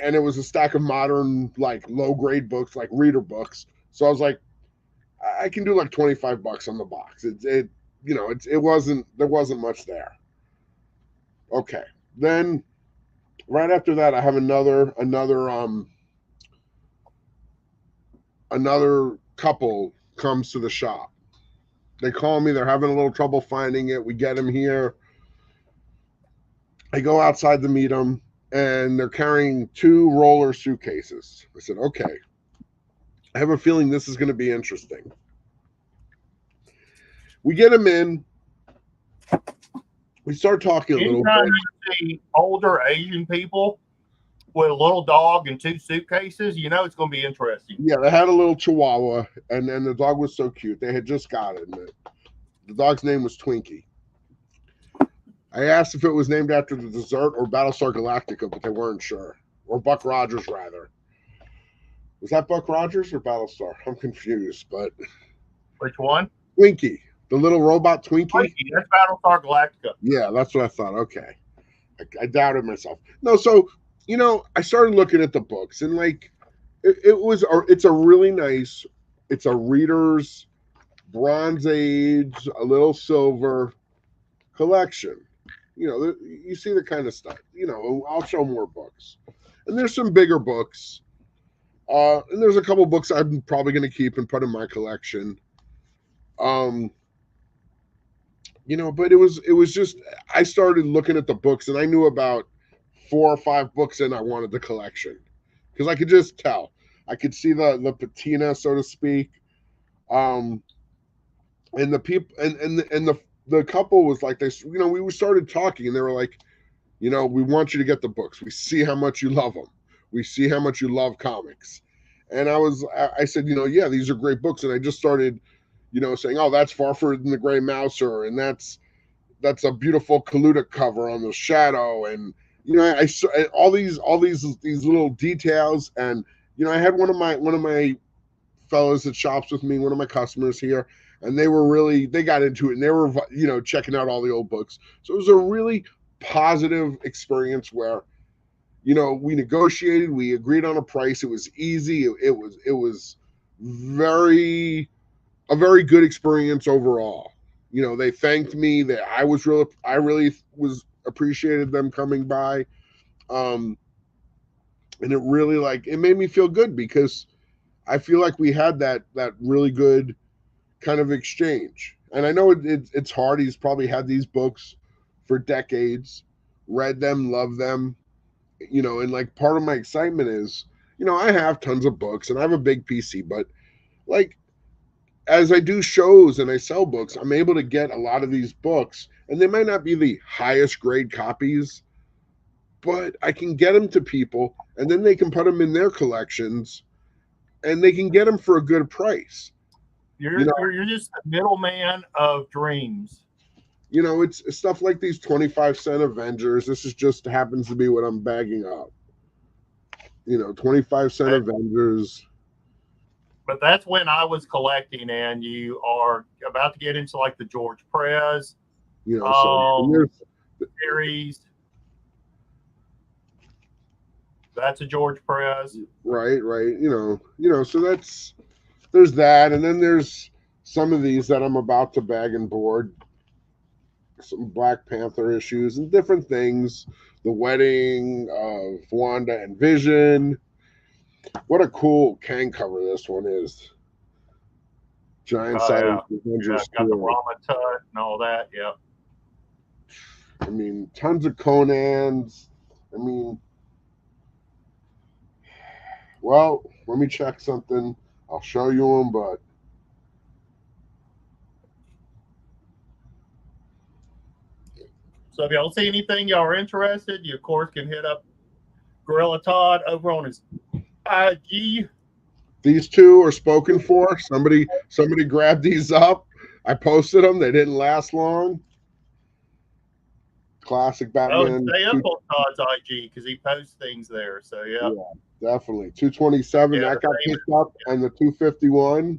and it was a stack of modern, like low grade books, like reader books. So I was like, I can do like $25 on the box. There wasn't much there. Okay. Then right after that, I have another couple comes to the shop. They call me. They're having a little trouble finding it. We get them here. I go outside to meet them, and they're carrying two roller suitcases. I said, okay, I have a feeling this is going to be interesting. We get them in. We start talking a little Anytime bit. you see older Asian people with a little dog and two suitcases, you know it's going to be interesting. Yeah, they had a little Chihuahua, and then the dog was so cute. They had just got it. And the dog's name was Twinkie. I asked if it was named after the dessert or Battlestar Galactica, but they weren't sure. Or Buck Rogers, rather. Was that Buck Rogers or Battlestar? I'm confused, but Which one? Twinkie, the little robot Twinkie. That's Battlestar Galactica. Yeah, that's what I thought. Okay, I doubted myself. No, so I started looking at the books, and like, it's a really nice. It's a reader's Bronze Age, a little silver collection. You see the kind of stuff. I'll show more books, and there's some bigger books. And there's a couple books I'm probably going to keep and put in my collection. Um, but it was just, I started looking at the books, and I knew about 4 or 5 books in I wanted the collection because I could just tell. I could see the patina, so to speak. Um, and the people and the couple was like, we started talking, and they were like, we want you to get the books. We see how much you love them. We see how much you love comics. And I said, yeah, these are great books. And I just started, saying, oh, that's Farford and the Gray Mouser, and that's a beautiful Kaluta cover on the Shadow, and I saw all these little details. And I had one of my fellows that shops with me, one of my customers here, and they got into it, and they were checking out all the old books. So it was a really positive experience where we negotiated, we agreed on a price. It was easy. It was very a very good experience overall. They thanked me. That I really was appreciated them coming by. Um, and it really, like, it made me feel good because I feel like we had that really good kind of exchange. And I know it's hard. He's probably had these books for decades, read them, loved them, and like part of my excitement is, I have tons of books and I have a big PC, but like as I do shows and I sell books, I'm able to get a lot of these books, and they might not be the highest grade copies, but I can get them to people, and then they can put them in their collections, and they can get them for a good price. You know, You're just a middleman of dreams. it's stuff like these 25-cent Avengers. This is just happens to be what I'm bagging up. 25-cent But, Avengers. but that's when I was collecting, and you are about to get into like the George Prez So series. That's a George Prez. right. So there's that, and then there's some of these that I'm about to bag and board. Some Black Panther issues and different things. The wedding of Wanda and Vision. What a cool can cover this one is. Giant size Avengers. Got the Rama Tut and all that. Yeah. I mean, tons of Conans. I mean, well, let me check something. I'll show you them, but So if y'all see anything y'all are interested, you of course can hit up Gorilla Todd over on his IG. these two are spoken for. Somebody grabbed these up. I posted them. They didn't last long. Classic Batman. Stay up on Todd's IG because he posts things there. So yeah, definitely 227 that got picked up, and the 251.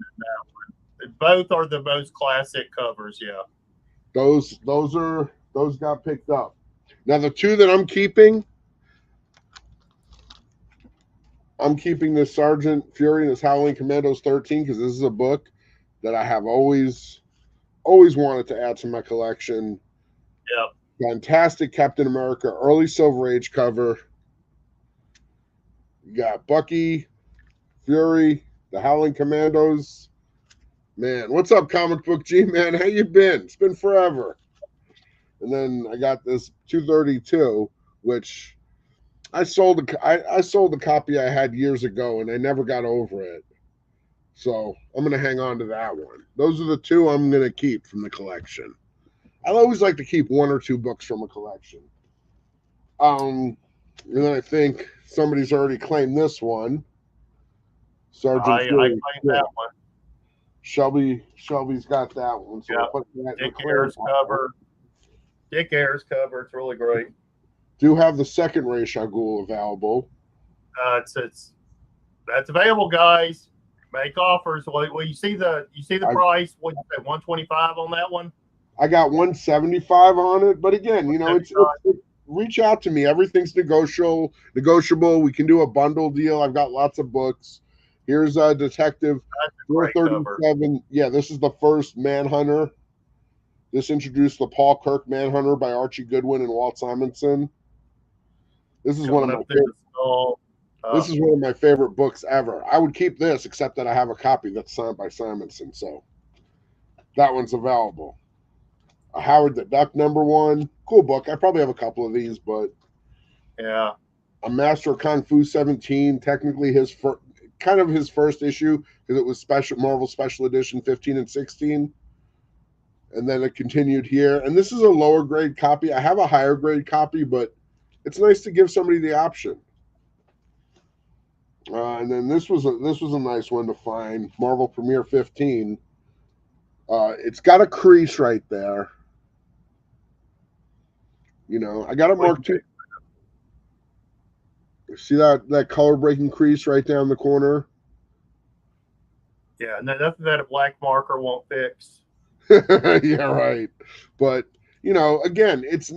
Both are the most classic covers. Yeah, Those got picked up. Now the two that I'm keeping this Sergeant Fury and this Howling Commandos 13 because this is a book that I have always wanted to add to my collection. Yep. Fantastic Captain America early Silver Age cover. You got Bucky, Fury, the Howling Commandos. Man, what's up, Comic Book G, man? How you been? It's been forever. And then I got this 232, which I sold the copy I had years ago, and I never got over it. So I'm gonna hang on to that one. Those are the two I'm gonna keep from the collection. I always like to keep one or two books from a collection. And then I think somebody's already claimed this one. Sergeant I claimed that one. Shelby's got that one. So we'll put that Dick Ayers cover. Dick Ayers cover. It's really great. Do have the second Ray Shagul available. It's that's available, guys. Make offers. Well, you see the price. What you say, 125 on that one? I got 175 on it, but again, it's reach out to me. Everything's negotiable. We can do a bundle deal. I've got lots of books. Here's a Detective 437. Yeah, this is the first Manhunter. This introduced the Paul Kirk Manhunter by Archie Goodwin and Walt Simonson. This is one of my favorite. This is one of my favorite books ever. I would keep this, except that I have a copy that's signed by Simonson, so that one's available. Howard the Duck #1, cool book. I probably have a couple of these, but yeah, a Master of Kung Fu 17, technically his first issue because it was Marvel Special Edition 15 and 16, and then it continued here. And this is a lower grade copy. I have a higher grade copy, but it's nice to give somebody the option. And then this was a nice one to find. Marvel Premiere 15. It's got a crease right there. I got it marked too. See that color breaking crease right down the corner? Yeah, nothing that a black marker won't fix. Yeah, right. But again, it's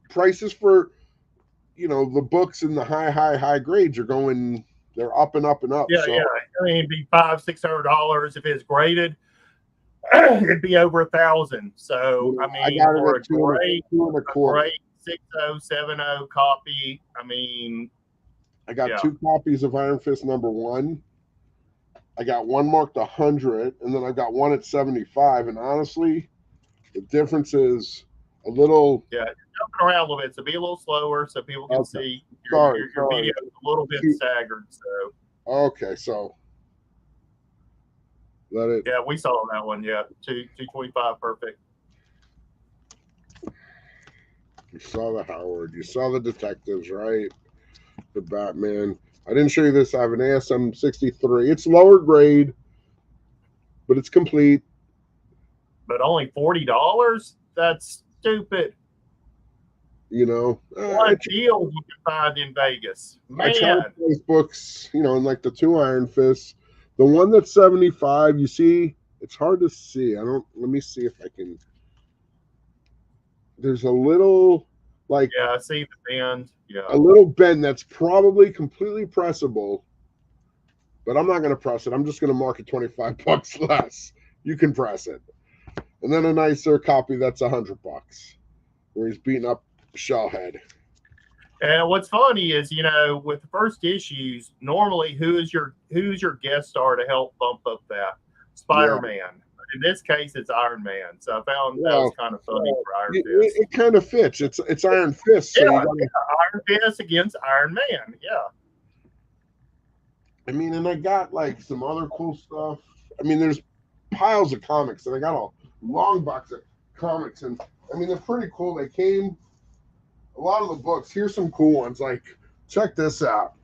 prices for the books in the high grades are going. They're up and up and up. Yeah, so. yeah. I mean, it'd be $500-$600 if it's graded. It'd be over $1,000. So I mean, for a great 6070 copy, I mean, I got 2 copies of Iron Fist #1. I got one marked 100, and then I got one at 75. And honestly, the difference is a little. Yeah, you're jumping around a little bit, so be a little slower so people can see. Your video is a little bit staggered. So okay, so Let it. Yeah, we saw that one. Yeah, 225, perfect. You saw the Howard. You saw the detectives, right? The Batman. I didn't show you this. I have an ASM 63. It's lower grade, but it's complete. But only $40? That's stupid. You know, What deal you can find in Vegas, I try to man? place books, in like the 2 Iron Fists. The one that's 75, you see, it's hard to see. Let me see if I can. There's a little, like, Yeah, I see the bend. Yeah, a little bend that's probably completely pressable, but I'm not going to press it. I'm just going to mark it 25 bucks less. You can press it. And then a nicer copy that's $100 where he's beating up Shellhead. and what's funny is, with the first issues, normally who's your guest star to help bump up that? Spider-Man. Yeah. In this case, it's Iron Man. So I found that was kind of funny for Iron Fist. It kind of fits. It's Iron Fist. So Yeah, you gotta, Iron Fist against Iron Man. Yeah. I mean, and I got like some other cool stuff. I mean, there's piles of comics, and I got a long box of comics, and I mean, they're pretty cool. They came, a lot of the books. Here's some cool ones. Like, check this out.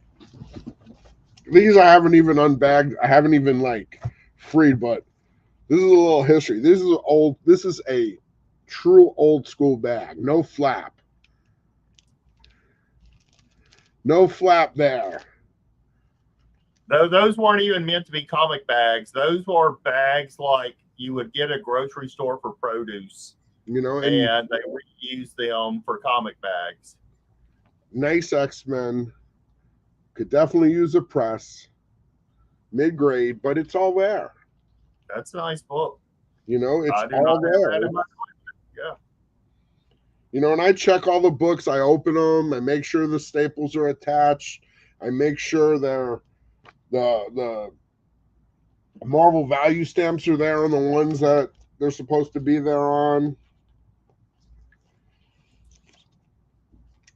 These I haven't even unbagged. I haven't even like freed, but this is a little history. This is old. This is a true old school bag. No flap. No flap there. Those weren't even meant to be comic bags. Those were bags like you would get at a grocery store for produce. And they reuse them for comic bags. Nice X-Men. Could definitely use a press. Mid-grade, but it's all there. That's a nice book. It's all there. Yeah. And I check all the books. I open them. I make sure the staples are attached. I make sure the Marvel value stamps are there on the ones that they're supposed to be there on.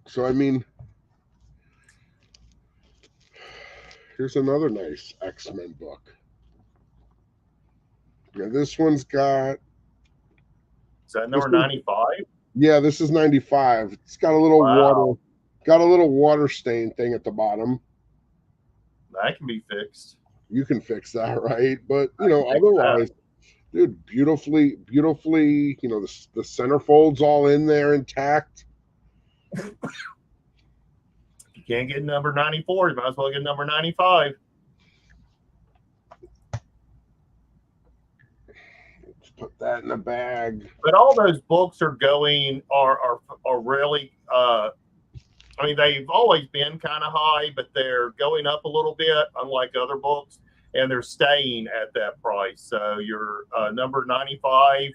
So, I mean, here's another nice X-Men book. Now, this one's got... Is that number 95? Yeah, this is 95. It's got a little water stain thing at the bottom. That can be fixed. You can fix that, right? But otherwise, dude, beautifully, the centerfold's all in there intact. If you can't get number 94, you might as well get number 95. Let's put that in a bag. But all those books are really they've always been kind of high, but they're going up a little bit, unlike other books, and they're staying at that price. So your number 95,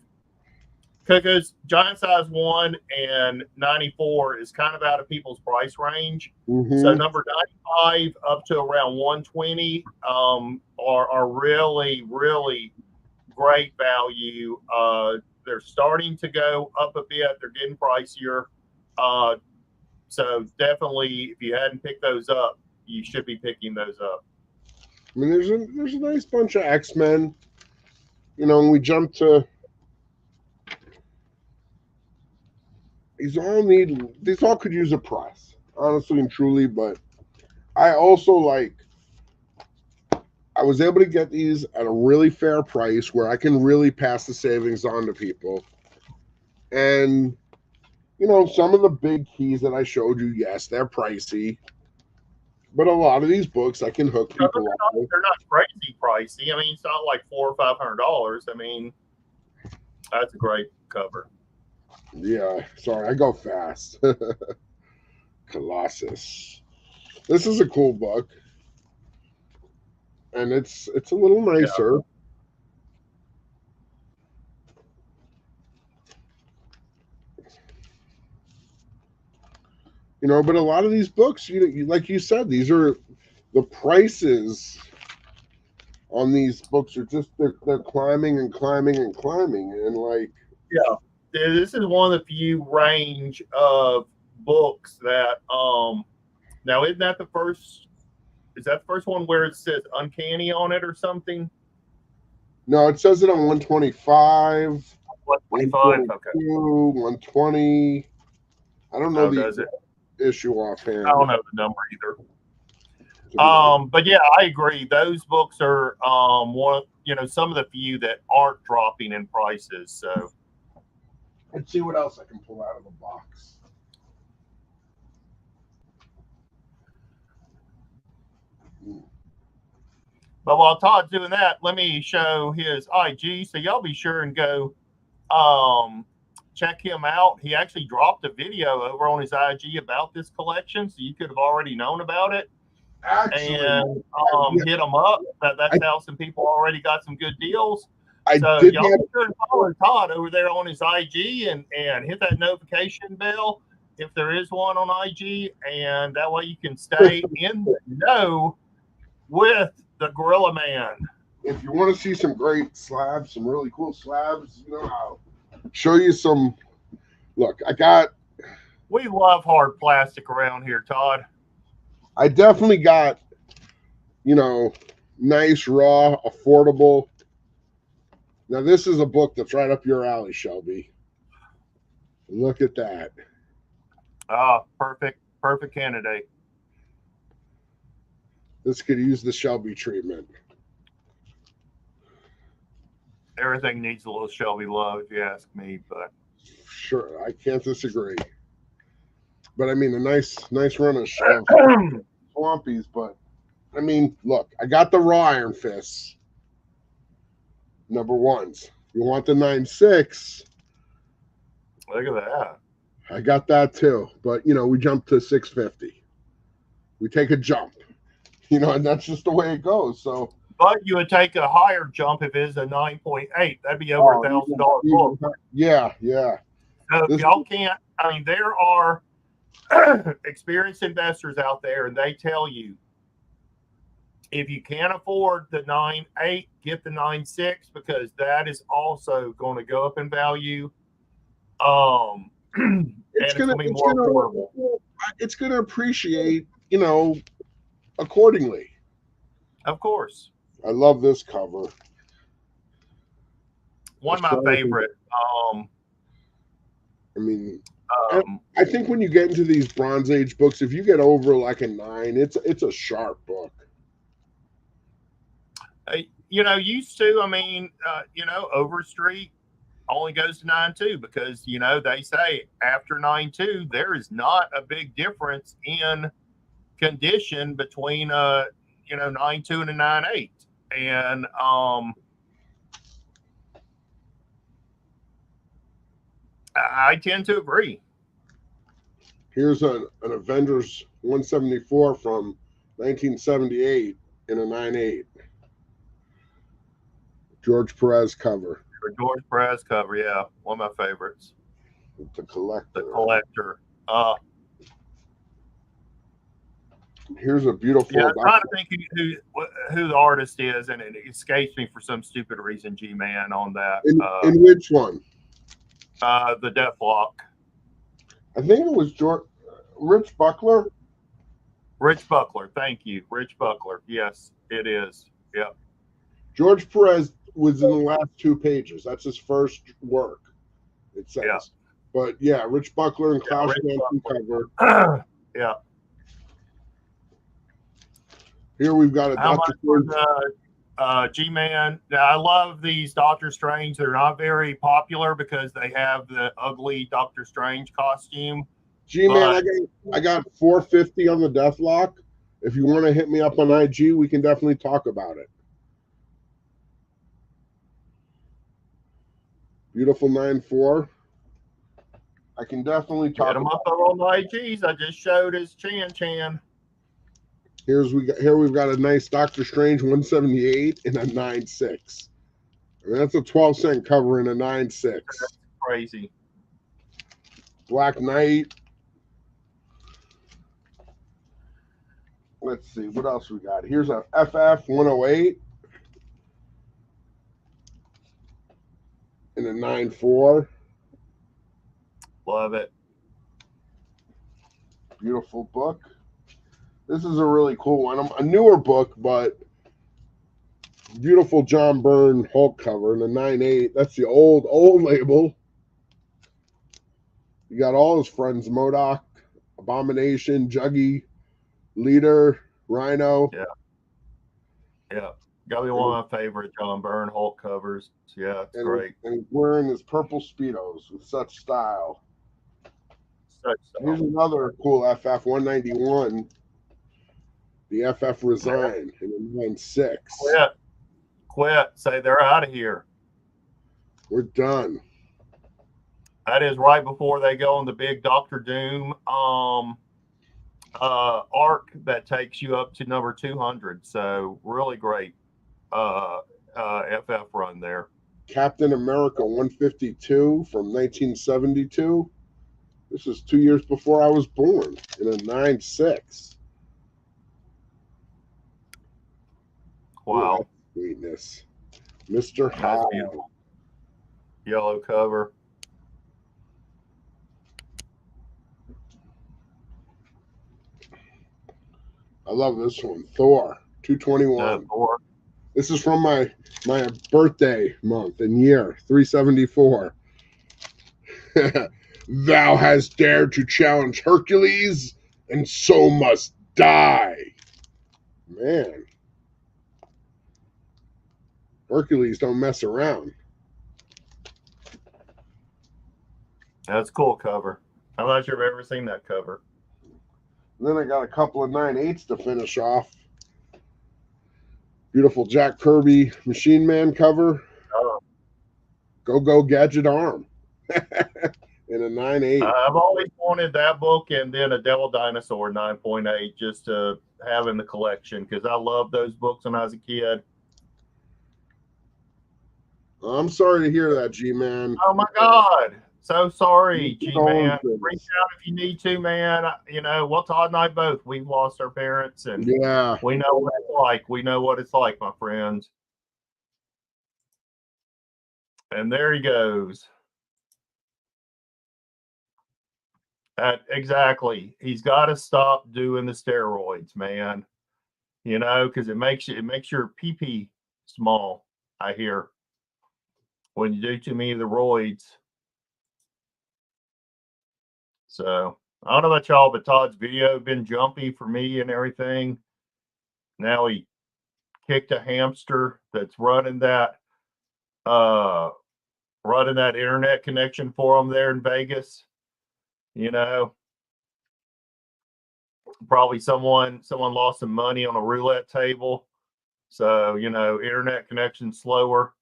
because Giant Size 1 and 94 is kind of out of people's price range. Mm-hmm. So number 95 up to around 120 are really, really great value. They're starting to go up a bit. They're getting pricier. So definitely, if you hadn't picked those up, you should be picking those up. I mean, there's a nice bunch of X-Men. And we jump to these all could use a press, honestly and truly. But I also I was able to get these at a really fair price where I can really pass the savings on to people. And some of the big keys that I showed you, yes, they're pricey. But a lot of these books I can hook people up with. They're not crazy pricey. I mean, it's not like $400 or $500. I mean, that's a great cover. Yeah, sorry, I go fast. Colossus. This is a cool book. And it's a little nicer. Yeah. But a lot of these books, like you said, these are the prices on these books are just they're climbing and climbing and climbing, and yeah, this is one of the few range of books that now isn't that the first? Is that the first one where it says uncanny on it or something? No, it says it on 125, 125. Okay. 122, 120. I don't know Oh, the does it? issue I offhand. don't know the number either. But yeah, I agree. Those books are one, some of the few that aren't dropping in prices. So Let's see what else I can pull out of the box. but while Todd's doing that, let me show his IG. So y'all be sure and go check him out. He actually dropped a video over on his IG about this collection, so you could have already known about it. Actually, And hit him up. That's how some people already got some good deals. So y'all be sure and follow Todd over there on his IG and hit that notification bell if there is one on IG, and that way you can stay in the know with the Gorilla Man. If you want to see some great slabs, some really cool slabs, I'll show you some. Look, We love hard plastic around here, Todd. I definitely got, nice, raw, affordable. Now, this is a book that's right up your alley, Shelby. Look at that. Perfect candidate. This could use the Shelby treatment. Everything needs a little Shelby love, if you ask me, but Sure, I can't disagree. But I mean, a nice run of Swampies. But I mean, look, I got the raw Iron Fists, number ones. You want the 9.6? Look at that. I got that too. But we jumped to 650. We take a jump, and that's just the way it goes. So. But you would take a higher jump if it is a 9.8. That'd be over $1,000 book. Yeah. So if y'all can't, I mean, there are experienced investors out there, and they tell you if you can't afford the 9.8, get the 9.6 because that is also going to go up in value. It's going to be more affordable. It's going to appreciate, accordingly. Of course. I love this cover. One of my favorite. I think when you get into these Bronze Age books, if you get over like a 9, it's a sharp book. Used to, Overstreet only goes to 9.2 because, they say after 9.2, there is not a big difference in condition between 9.2 and a 9.8. And I tend to agree. Here's an Avengers 174 from 1978 in a 9.8. George Perez cover. George Perez cover, yeah. One of my favorites. The Collector. Here's a beautiful. Yeah, I'm trying to think who the artist is, and it escapes me for some stupid reason. G-Man on that. In which one? The Deathlock. I think it was Rich Buckler. Rich Buckler, thank you, Rich Buckler. Yes, it is. Yep. George Perez was in the last 2 pages. That's his first work. It says. Yeah. But yeah, Rich Buckler and Klaus Schwab cover. Yeah. Here we've got a Doctor Strange. G-Man. Now, I love these Doctor Strange. They're not very popular because they have the ugly Doctor Strange costume. G-Man, I got 450 on the Deathlock. If you want to hit me up on IG, we can definitely talk about it. Beautiful 9.4. I can definitely talk. Hit him up on the IGs. I just showed his Chan. Here we've got a nice Doctor Strange 178 and a 9.6. I mean, that's a 12-cent cover in a 9.6. That's crazy. Black Knight. Let's see what else we got. Here's a FF 108 and a 9.4. Love it. Beautiful book. This is a really cool one. A newer book, but Beautiful John Byrne Hulk cover in the 9/8. That's the old label. You got all his friends: Modoc, Abomination, Juggy, Leader, Rhino. Yeah, yeah. Gotta be one of my favorite John Byrne Hulk covers. Yeah, it's great. And he's wearing his purple Speedos with such style. Such Here's stuff. another cool FF 191, the FF Resign in the 9/6. Quit. Say they're out of here. We're done. That is right before they go on the big Doctor Doom arc that takes you up to number 200. So really great FF run there. Captain America 152 from 1972. This is 2 years before I was born in a 9/6. Wow. Ooh, sweetness. Mr. Hyde. Yellow cover. I love this one. Thor 221. Thor. This is from my birthday month and year 374. Thou hast dared to challenge Hercules, and so must die. Man. Hercules don't mess around. That's a cool cover. I'm not sure I've ever seen that cover. And then I got a couple of 9/8s to finish off. Beautiful Jack Kirby Machine Man cover. Oh. Go Gadget Arm. In a 9/8. I've always wanted that book and then a Devil Dinosaur 9.8 just to have in the collection because I loved those books when I was a kid. I'm sorry to hear that, G-Man. Oh my God. So sorry, G-Man. Reach out if you need to, man. You know, well, Todd and I both, we've lost our parents and yeah, we know what it's like. We know what it's like, my friends. And there he goes. Exactly. He's got to stop doing the steroids, man. You know, because it makes your pee-pee small, I hear. When you do too many of the roids. So I don't know about y'all, but Todd's video been jumpy for me and everything. Now he kicked a hamster that's running that internet connection for him there in Vegas. You know, probably someone lost some money on a roulette table. So, you know, internet connection slower.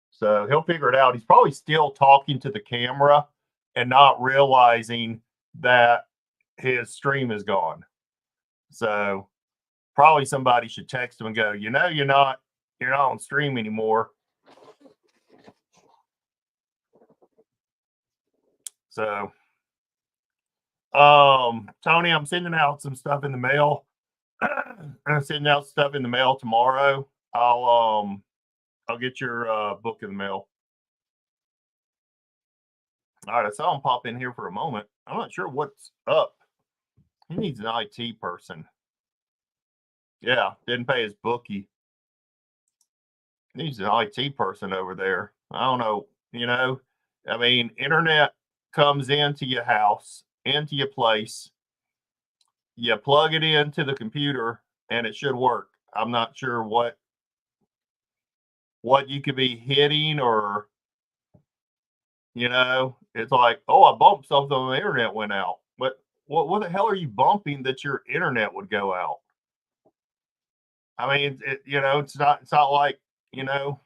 So he'll figure it out. He's probably still talking to the camera and not realizing that his stream is gone. So probably somebody should text him and go, you know, you're not on stream anymore. So Tony, I'm sending out some stuff in the mail. I'm sending out stuff in the mail tomorrow. I'll get your book in the mail. All right, I saw him pop in here for a moment. I'm not sure what's up. He needs an IT person. Yeah, didn't pay his bookie. He needs an IT person over there. I don't know. You know, I mean, internet comes into your house, into your place. You plug it into the computer, and it should work. I'm not sure what you could be hitting or, you know, it's like, oh, I bumped something on the internet went out. But what the hell are you bumping that your internet would go out? I mean, you know, it's not like, you know,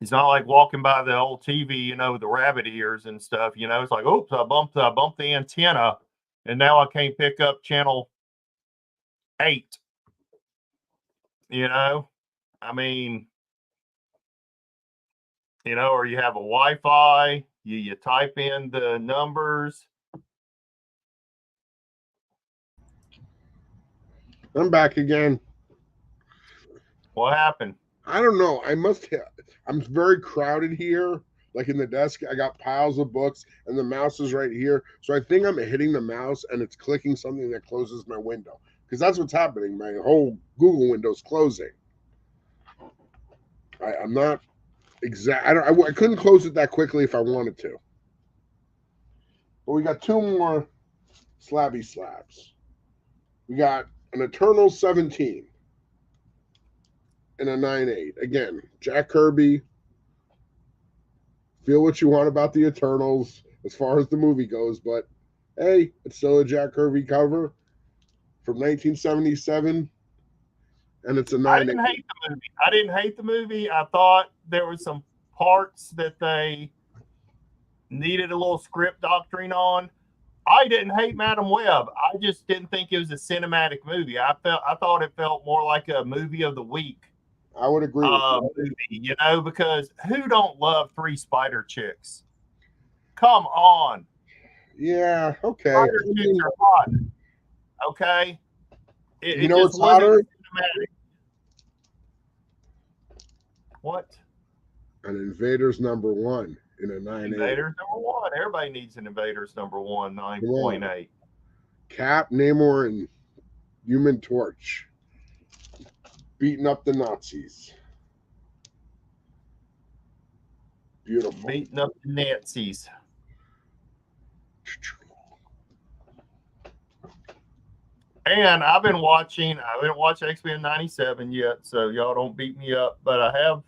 it's not like walking by the old TV, you know, the rabbit ears and stuff. You know, it's like, oops, I bumped the antenna, and now I can't pick up channel 8. You know, I mean, you know, or you have a Wi-Fi, you type in the numbers. I'm back again. What happened? I don't know. I'm very crowded here. Like in the desk, I got piles of books and the mouse is right here. So I think I'm hitting the mouse and it's clicking something that closes my window because that's what's happening. My whole Google window's closing. I'm not exact. I couldn't close it that quickly if I wanted to. But we got two more slabby slabs. We got an Eternal 17 and a 9/8. Again, Jack Kirby. Feel what you want about the Eternals as far as the movie goes, but hey, it's still a Jack Kirby cover from 1977, and it's a 9/8. I didn't hate the movie. I didn't hate the movie. I thought there were some parts that they needed a little script doctoring on. I didn't hate Madam Web. I just didn't think it was a cinematic movie. I thought it felt more like a movie of the week. I would agree with movie, you know, because who don't love 3 spider chicks? Come on. Yeah, okay. Spider chicks are hot. Okay. You know what's hotter? Cinematic. What? An Invaders #1 in a 9/8. Invaders #1. Everybody needs an Invaders #1, 9.8. Cap, Namor, and Human Torch beating up the Nazis. Beautiful. Beating up the Nazis. And I haven't watched X-Men 97 yet, so y'all don't beat me up, but I have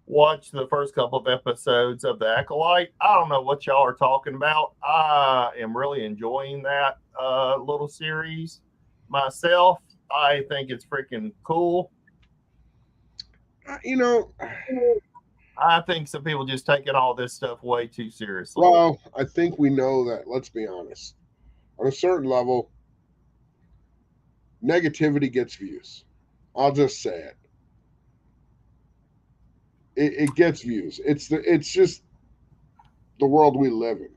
watched the first couple of episodes of The Acolyte. I don't know what y'all are talking about. I am really enjoying that little series myself. I think it's freaking cool. You know, I think some people just taking all this stuff way too seriously. Well, I think we know that, let's be honest. On a certain level, negativity gets views. I'll just say it. It gets views. It's just the world we live in.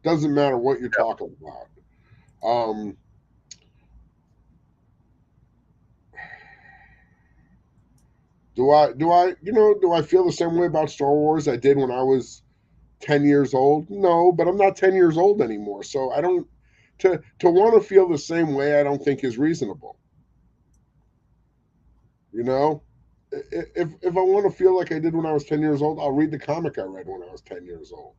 Doesn't matter what you're talking about. Do I feel the same way about Star Wars I did when I was 10 years old? No, but I'm not 10 years old anymore. So I don't to want to feel the same way, I don't think is reasonable. You know? If I want to feel like I did when I was 10 years old, I'll read the comic I read when I was 10 years old.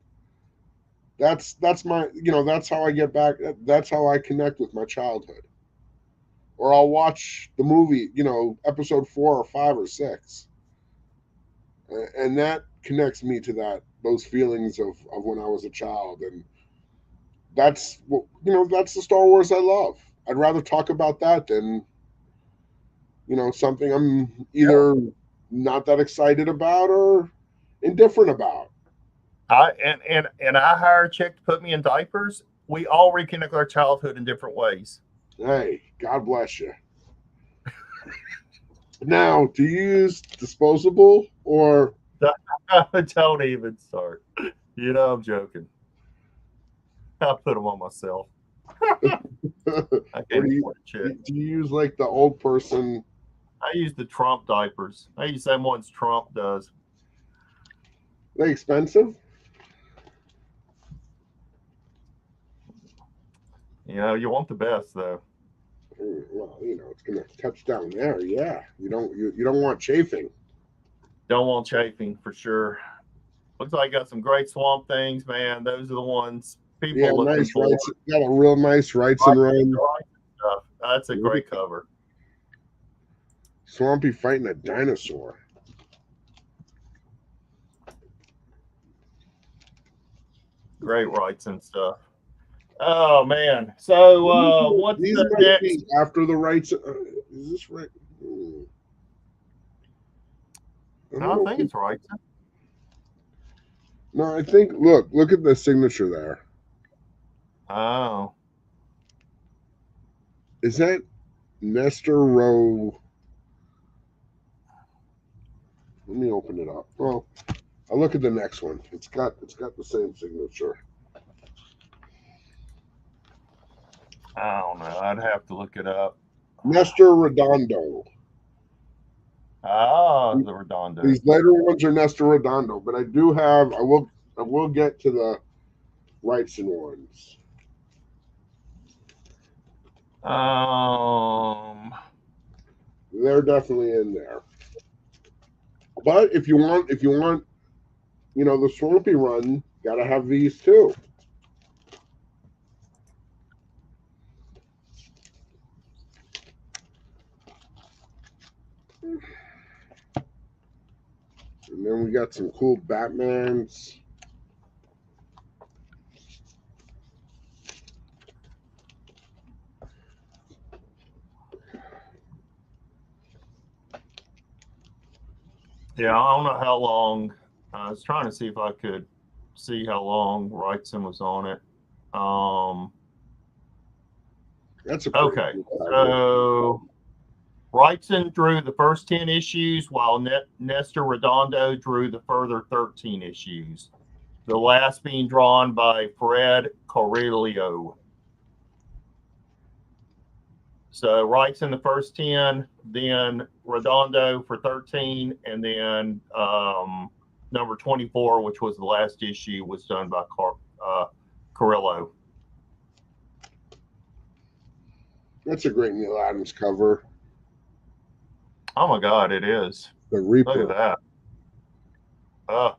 That's my, that's how I get back. That's how I connect with my childhood. Or I'll watch the movie, episode 4 or 5 or 6. And that connects me to those feelings of when I was a child. And that's that's the Star Wars I love. I'd rather talk about that than, something I'm either not that excited about or indifferent about. And I hire a chick to put me in diapers. We all reconnect our childhood in different ways. Hey, God bless you. Now, do you use disposable or? Don't even start. I'm joking. I put them on myself. I can't afford a chick. Do you use like the old person? I use the Trump diapers. I use the same ones Trump does. Are they expensive? You want the best though. Well, it's gonna touch down there. Yeah, you don't want chafing. Don't want chafing for sure. Looks like you got some great Swamp Things, man. Those are the ones people looking nice for. Rights, got a real nice Rights and Run. Stuff. That's a great cover. Swampy fighting a dinosaur. Great rights and stuff. Oh man! So what's the next after the rights? Is this right? I think it's right. No, I think. Look at the signature there. Oh, is that Nestor Rowe? Let me open it up. Well, I'll look at the next one. It's got the same signature. I don't know. I'd have to look it up. Nestor Redondo. The Redondo. These later ones are Nestor Redondo, but I do have. I will get to the Rights and ones. They're definitely in there. But if you want, the Swampy Run, gotta have these too. And then we got some cool Batmans. Yeah, I don't know how long. I was trying to see if I could see how long Wrightson was on it. That's a Okay, so Wrightson drew the first 10 issues, while Nestor Redondo drew the further 13 issues. The last being drawn by Fred Correlio. So Wrightson the first 10, then Redondo for 13, and then number 24, which was the last issue, was done by Carrillo. That's a great Neil Adams cover. Oh my God, it is. The Reaper. Look at that.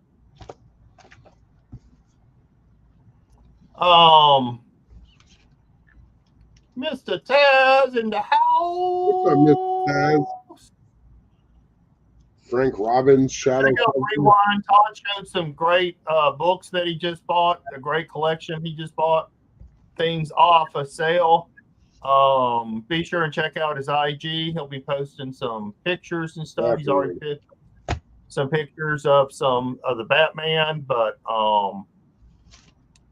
Mr. Taz in the house. What's up, Mr. Taz? Frank Robbins, Shadow. Rewind. Todd showed some great books that he just bought. A great collection he just bought. Things off a sale. Be sure and check out his IG. He'll be posting some pictures and stuff. Definitely. He's already picked some pictures of some of the Batman, but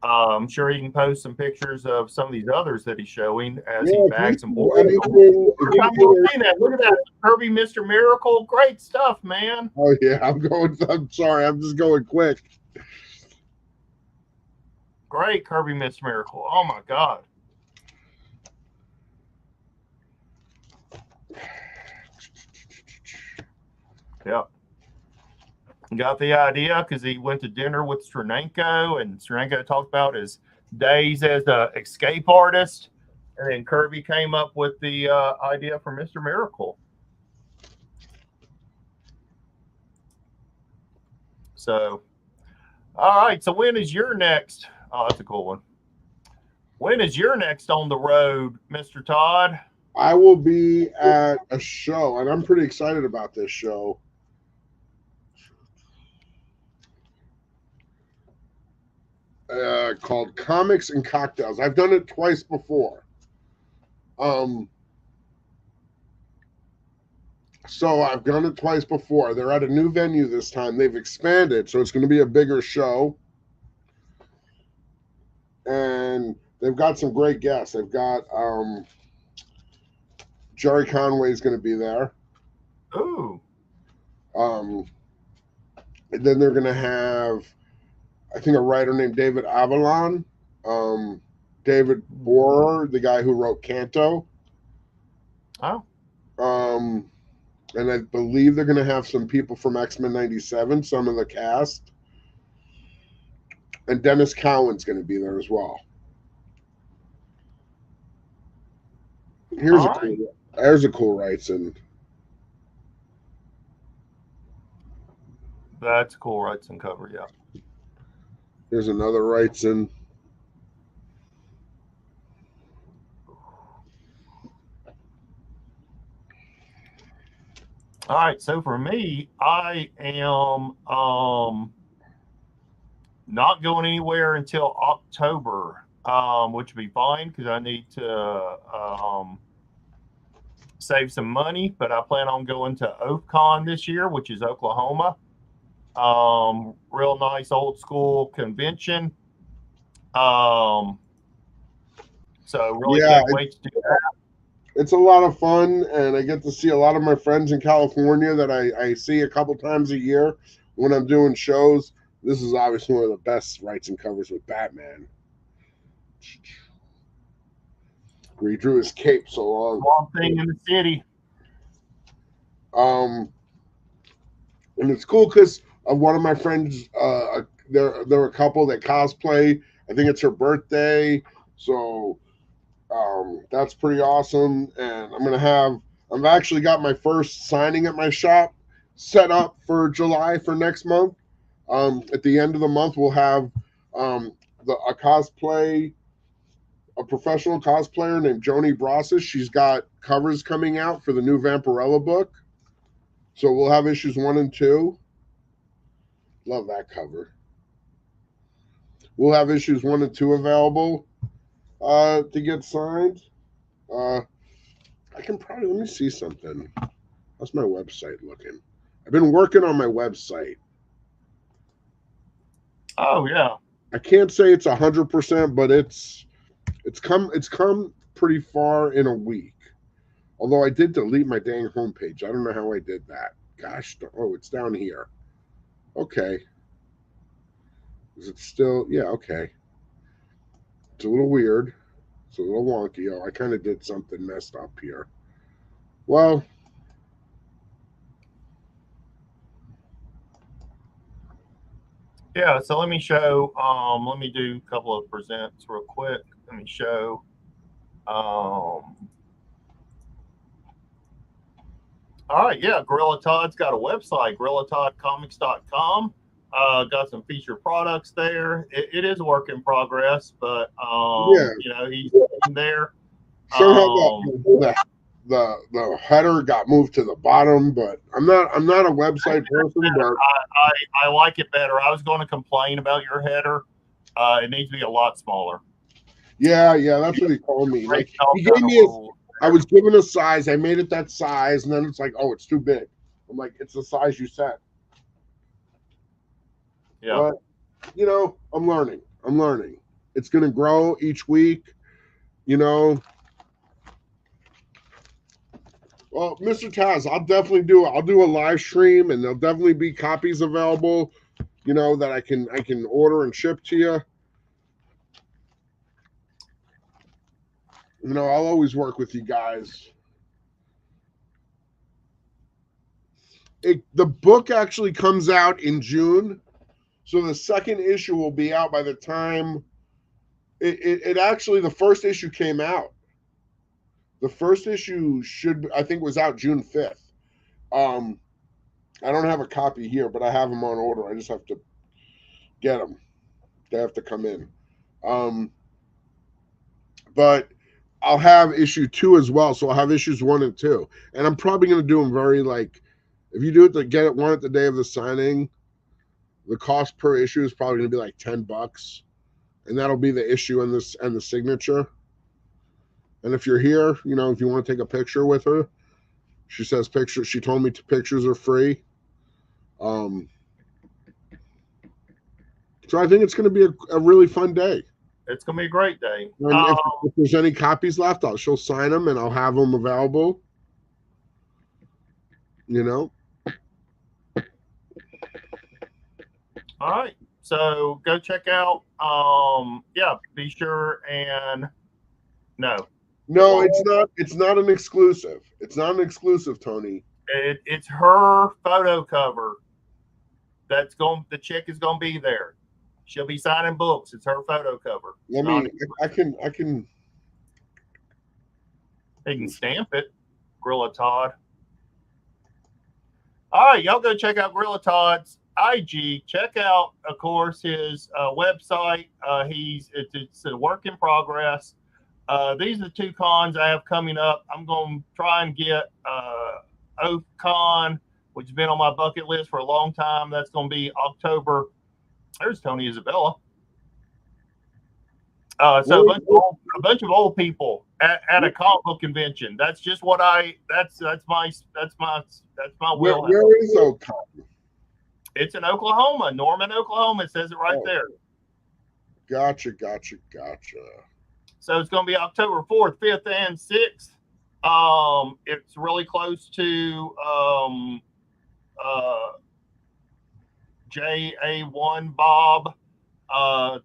I'm sure he can post some pictures of some of these others that he's showing as he bags them. Look at that, Kirby, Mr. Miracle, great stuff, man. Oh yeah, I'm sorry, I'm just going quick. Great Kirby, Mr. Miracle. Oh my God. Yep. Got the idea because he went to dinner with Stranenko, and Stranenko talked about his days as an escape artist. And then Kirby came up with the idea for Mr. Miracle. So, all right. So when is your next? Oh, that's a cool one. When is your next on the road, Mr. Todd? I will be at a show, and I'm pretty excited about this show. Called Comics and Cocktails. I've done it twice before. So I've done it twice before. They're at a new venue this time. They've expanded, so it's going to be a bigger show. And they've got some great guests. They've got Jerry Conway's going to be there. Ooh. And then they're going to have, I think, a writer named David Avalon, David Borer, the guy who wrote Canto. Oh. And I believe they're going to have some people from X-Men 97, some of the cast. And Dennis Cowan's going to be there as well. There's a cool Wrightson. That's cool Wrightson cover, yeah. Here's another Wrightson. All right, so for me, I am not going anywhere until October, which would be fine because I need to save some money. But I plan on going to OathCon this year, which is Oklahoma. Real nice old school convention. So really can't wait to do that. It's a lot of fun, and I get to see a lot of my friends in California that I see a couple times a year when I'm doing shows. This is obviously one of the best Wrightson covers with Batman. Where he drew his cape so long. One thing in the city. And it's cool because of one of my friends, there are a couple that cosplay. I think it's her birthday, so That's pretty awesome. And I've actually got my first signing at my shop set up for July for next month. At the end of the month, we'll have a professional cosplayer named Joni Brosses. She's got covers coming out for the new Vampirella book. So we'll have issues 1 and 2. Love that cover. We'll have issues 1 and 2 available to get signed. I can probably, let me see something. How's my website looking? I've been working on my website. Oh yeah. I can't say it's 100%, but it's come pretty far in a week. Although I did delete my dang homepage. I don't know how I did that. Gosh, oh, it's down here. Okay. Is it still? Yeah, okay. It's a little weird. It's a little wonky. Oh, I kind of did something messed up here. Well, yeah. So let me show. Let me do a couple of presents real quick. Let me show. All right, yeah. Gorilla Todd's got a website, gorillatoddcomics.com. Got some featured products there. It is a work in progress, but yeah. he's in there. Somehow the header got moved to the bottom, but I'm not a website person, but I like it better. I was going to complain about your header. It needs to be a lot smaller. yeah, that's what he told me. Like he gave me I was given a size, I made it that size, and then it's like, oh, it's too big. I'm like, it's the size you set. Yeah. But I'm learning. It's gonna grow each week, you know. Well, Mr. Taz, I'll do a live stream, and there'll definitely be copies available, that I can order and ship to you. I'll always work with you guys. The book actually comes out in June, so the second issue will be out by the time it actually, the first issue came out. The first issue I think was out June 5th. I don't have a copy here, but I have them on order. I just have to get them. They have to come in. But I'll have issue 2 as well, so I'll have issues 1 and 2, and I'm probably going to do them very if you do it to get it one at the day of the signing, the cost per issue is probably going to be like $10, and that'll be the issue and the signature. And if you're here, if you want to take a picture with her, she says pictures. She told me pictures are free. So I think it's going to be a really fun day. It's going to be a great day. And if there's any copies left, she'll sign them and I'll have them available. All right. So go check out. Be sure and no, it's not. It's not an exclusive. It's not an exclusive, Tony. It's her photo cover. The chick is going to be there. She'll be signing books. It's her photo cover. I can. They can stamp it. Gorilla Todd. All right, y'all go check out Gorilla Todd's IG. Check out, of course, his website. It's a work in progress. These are the 2 cons I have coming up. I'm going to try and get Oath Con, which has been on my bucket list for a long time. That's going to be October. There's Tony Isabella. So a bunch of old people at a comic book convention. That's just what that's my will. Where is Oath Con? It's in Oklahoma, Norman, Oklahoma. It says it right there. Gotcha. So it's going to be October 4th, 5th, and 6th. It's really close to JA1 Bob.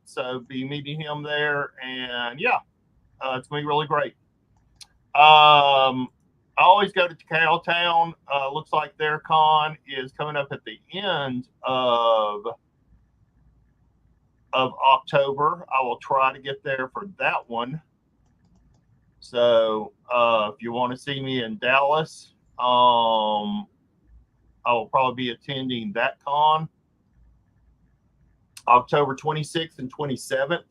So be meeting him there, and it's going to be really great. I always go to Cowtown. Looks like their con is coming up at the end of October. I will try to get there for that one. So if you want to see me in Dallas, I will probably be attending that con October 26th and 27th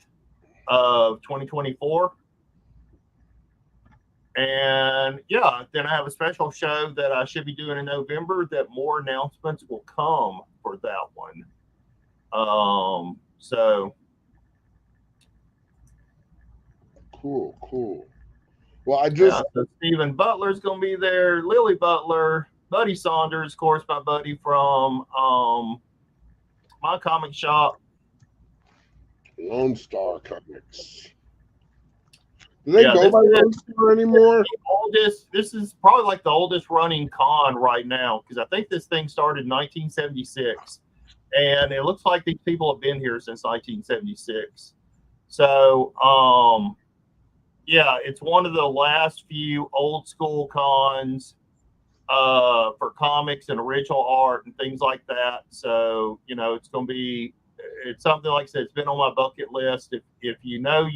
of 2024. And yeah, then I have a special show that I should be doing in November that more announcements will come for that one. So Cool. Well, yeah, so Stephen Butler's gonna be there, Lily Butler, Buddy Saunders, of course, my buddy from my comic shop, Lone Star Comics. Do they go by Lone Star anymore? This is probably like the oldest running con right now, because I think this thing started in 1976, and it looks like these people have been here since 1976. So yeah, it's one of the last few old school cons for comics and original art and things like that. So it's going to be, it's something, like I said, it's been on my bucket list. If you know,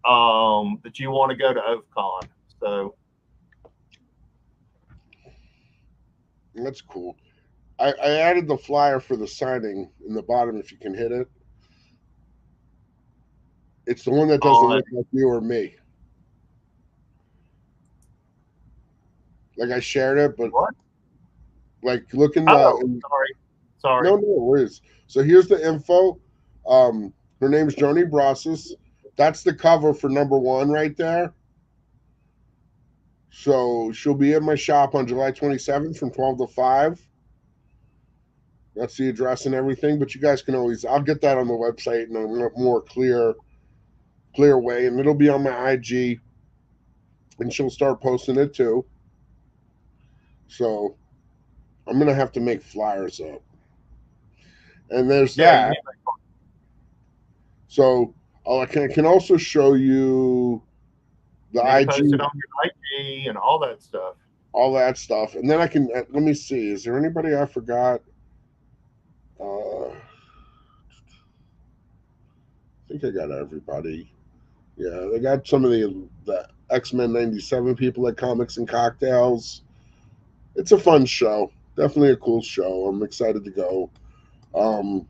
that you want to go to OFCon. So that's cool. I added the flyer for the signing in the bottom if you can hit it. It's the one that doesn't look like you or me. Like I shared it, but what? Like look in the. Sorry. No worries. So here's the info. Her name's Joni Brassis. That's the cover for #1 right there. So she'll be at my shop on July 27th from 12 to 5. That's the address and everything. But you guys can always, I'll get that on the website in a more clear way, and it'll be on my IG, and she'll start posting it too. So I'm gonna have to make flyers up. And there's that. So I can also show you the IG. Post it on your IG and all that stuff. All that stuff. And then I can, let me see, is there anybody I forgot? I think I got everybody. Yeah, they got some of the X-Men 97 people at Comics and Cocktails. It's a fun show. Definitely a cool show. I'm excited to go. What's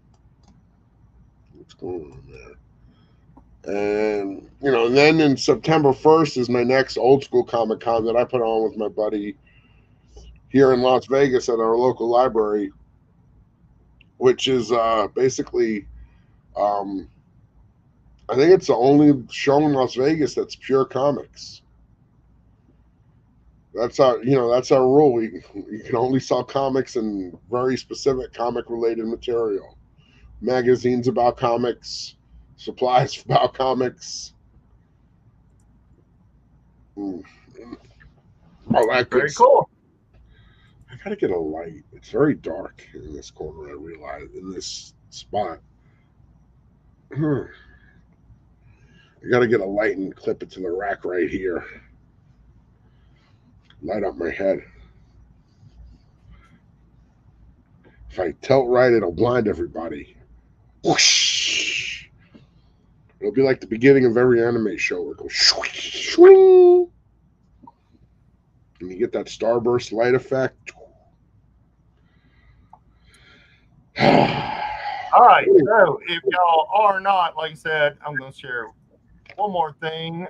going on there? And then in September 1st is my next old school Comic Con that I put on with my buddy here in Las Vegas at our local library, which is basically, I think it's the only show in Las Vegas that's pure comics. That's our rule. You can only sell comics and very specific comic related material, magazines about comics, supplies about comics. Oh, that very cool. I gotta get a light. It's very dark in this corner. I realize in this spot. I gotta get a light and clip it to the rack right here. Light up my head. If I tilt right, it'll blind everybody. Whoosh! It'll be like the beginning of every anime show where it goes swing, and you get that starburst light effect. All right, so if y'all are not, like I said, I'm going to share one more thing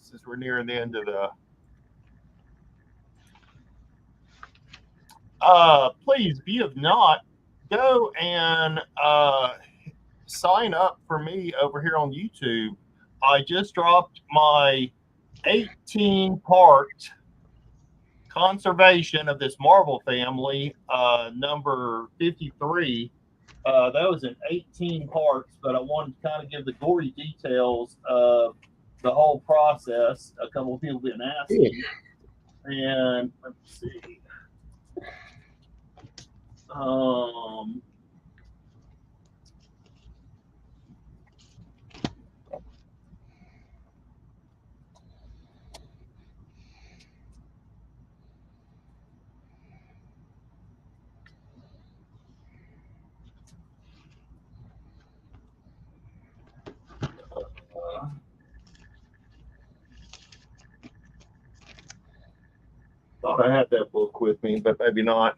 since we're nearing the end of the. Please, if you have not, go and sign up for me over here on YouTube. I just dropped my 18-part conservation of this Marvel family, number 53. That was in 18 parts, but I wanted to kind of give the gory details of the whole process. A couple of people been asking, and let's see. Thought I had that book with me, but maybe not.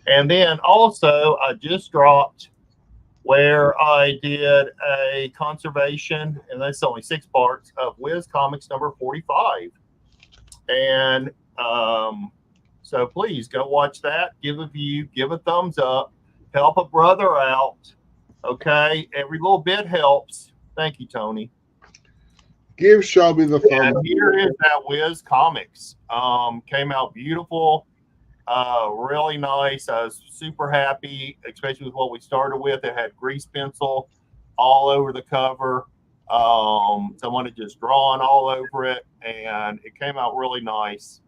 And then also, I just dropped where I did a conservation, and that's only 6 parts of Wiz Comics number 45. And so please go watch that, give a view, give a thumbs up, help a brother out. Okay, every little bit helps. Thank you, Tony. Give Shelby the thumbs. And here is that Wiz Comics. Came out beautiful, really nice. I was super happy, especially with what we started with. It had grease pencil all over the cover. Someone had just drawn all over it, and it came out really nice.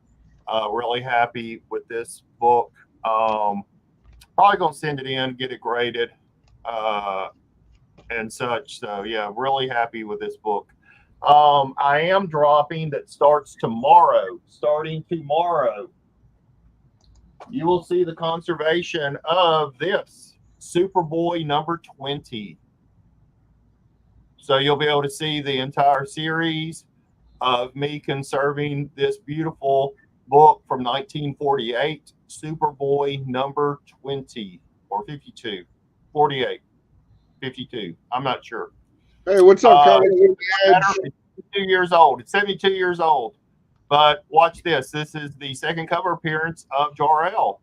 Really happy with this book. Probably gonna send it in, get it graded, and such. So yeah, really happy with this book. I am dropping that starts tomorrow. Starting tomorrow, you will see the conservation of this Superboy number 20. So you'll be able to see the entire series of me conserving this beautiful book from 1948, Superboy number 20 or 52, 48, 52. I'm not sure. Hey, what's up, Comics on the Edge? It's 2 years old. It's 72 years old. But watch this. This is the second cover appearance of Jor-El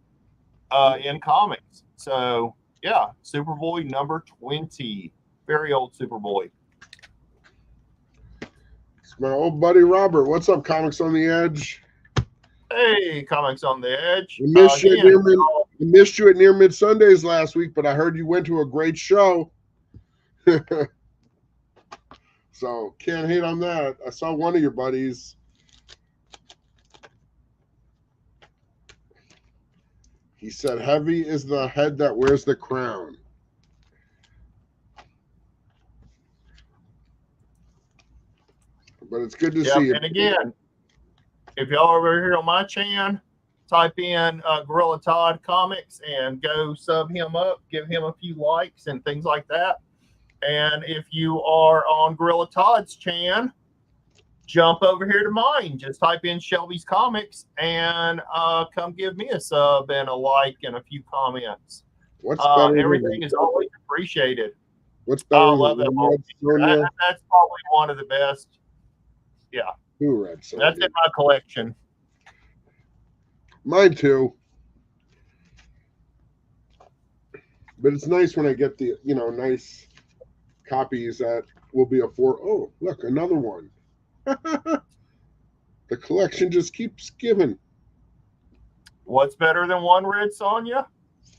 in comics. So, yeah, Superboy number 20. Very old Superboy. It's my old buddy Robert. What's up, Comics on the Edge? Hey, Comics on the Edge. I missed you at Near Mid Sundays last week, but I heard you went to a great show. So can't hate on that. I saw one of your buddies. He said, heavy is the head that wears the crown. But it's good to see you. And again, if y'all are over here on my channel, type in Gorilla Todd Comics and go sub him up, give him a few likes and things like that. And if you are on Gorilla Todd's channel, jump over here to mine. Just type in Shelby's Comics and come give me a sub and a like and a few comments. What's better everything is always appreciated. What's better? I love that book. That's probably one of the best. Yeah. Who read so That's in my collection. Mine too. But it's nice when I get the, nice copies that will be oh, look, another one. The collection just keeps giving. What's better than one Red Sonja?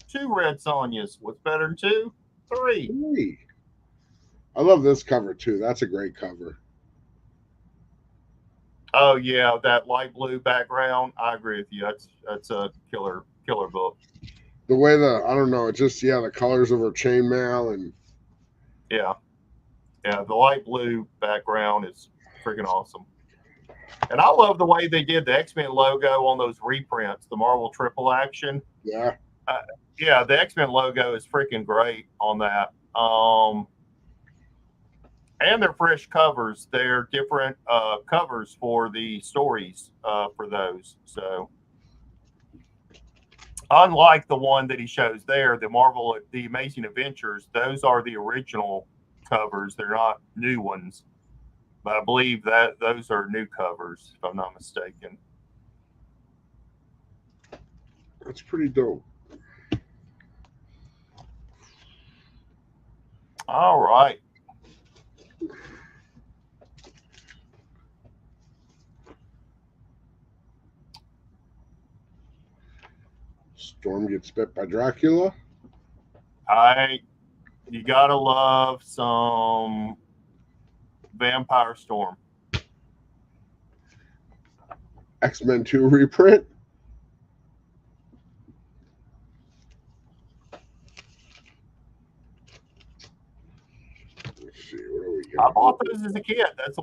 2 Red Sonjas. What's better than 2? 3. 3. I love this cover too. That's a great cover. Oh yeah, that light blue background. I agree with you. That's a killer book. The way I don't know, the colors of her chainmail and yeah, the light blue background is freaking awesome. And I love the way they did the X-Men logo on those reprints, the Marvel Triple Action. Yeah. The X-Men logo is freaking great on that. And they're fresh covers. They're different covers for the stories for those. So, unlike the one that he shows there, the Amazing Adventures, those are the original covers. They're not new ones. But I believe that those are new covers, if I'm not mistaken. That's pretty dope. All right. Storm gets bit by Dracula. You gotta love some Vampire Storm. X-Men 2 reprint. Let's see, what do we got? I bought those as a kid. That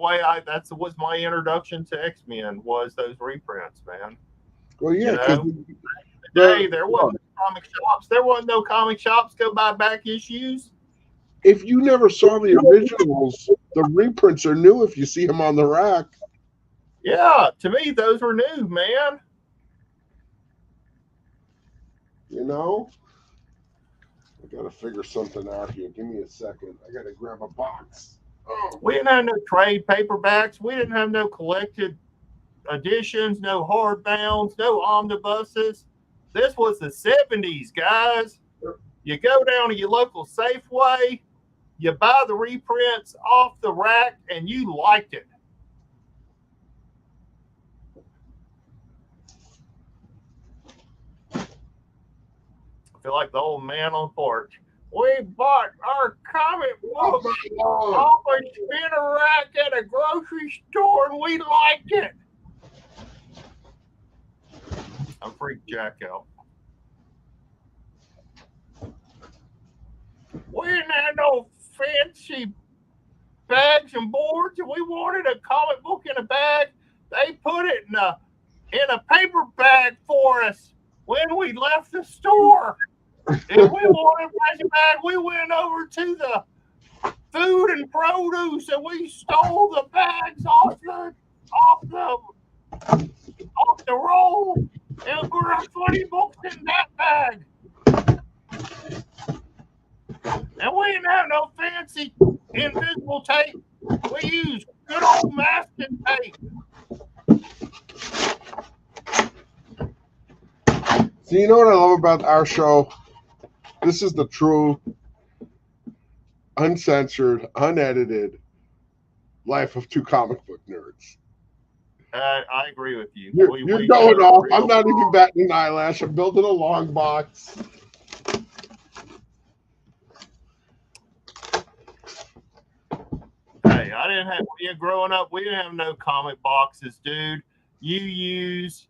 was my introduction to X-Men, was those reprints, man. Well, yeah, there wasn't comic shops. There wasn't no comic shops go buy back issues. If you never saw the originals, the reprints are new if you see them on the rack. Yeah, to me, those were new, man. You know? I gotta figure something out here. Give me a second. I gotta grab a box. Oh. We didn't have no trade paperbacks. We didn't have no collected editions, no hardbounds, no omnibuses. This was the 70s, guys. You go down to your local Safeway, you buy the reprints off the rack, and you liked it. I feel like the old man on the porch. We bought our comic books off a spinner rack at a grocery store, and we liked it. I'm freaked Jack out. We didn't have no fancy bags and boards, and we wanted a comic book in a bag. They put it in a paper bag for us when we left the store. If we wanted a plastic bag, we went over to the food and produce, and we stole the bags off the roll, and put our funny books in that bag. And we didn't have no fancy invisible tape. We used good old masking tape. So you know what I love about our show? This is the true, uncensored, unedited life of two comic book nerds. I agree with you. You're going off. I'm not even batting an eyelash. I'm building a long box. Hey, growing up, we didn't have no comic boxes, dude. You use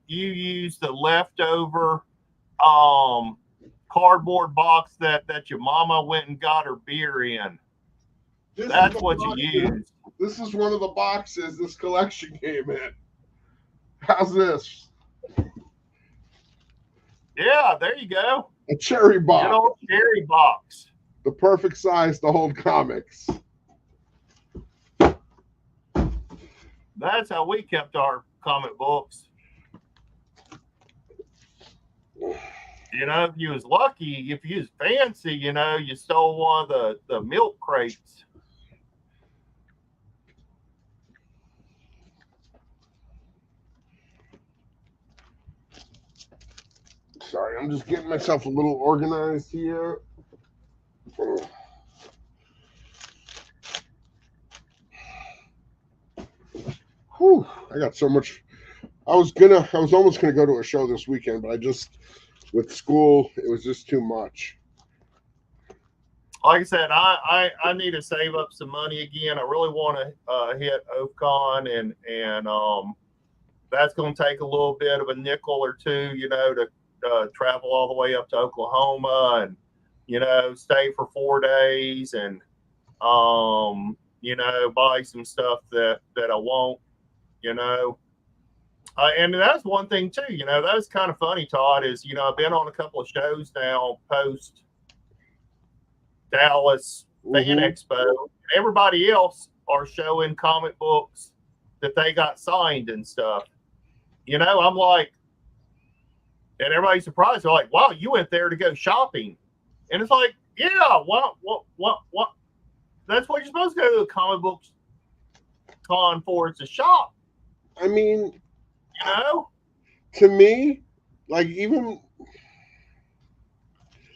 the leftover cardboard box that your mama went and got her beer in. That's what you use. This is one of the boxes this collection came in. How's this? Yeah, there you go. A cherry box. Good old cherry box. The perfect size to hold comics. That's how we kept our comic books. You know, if you was lucky, if you was fancy, you know, you stole one of the milk crates. Sorry, I'm just getting myself a little organized here. Whew, I got so much. I was almost gonna go to a show this weekend, but with school, it was just too much. Like I said, I need to save up some money again. I really want to hit OFCON, and that's going to take a little bit of a nickel or two, you know, to travel all the way up to Oklahoma and, you know, stay for 4 days and, you know, buy some stuff that I want, you know. And that's one thing too, you know, that's kind of funny, Todd, is, you know, I've been on a couple of shows now post Dallas Fan Expo. And everybody else are showing comic books that they got signed and stuff. You know, I'm like, and everybody's surprised. They're like, wow, you went there to go shopping. And it's like, yeah, what? That's what you're supposed to go to a comic book con for. It's a shop. I mean, you know, to me, like even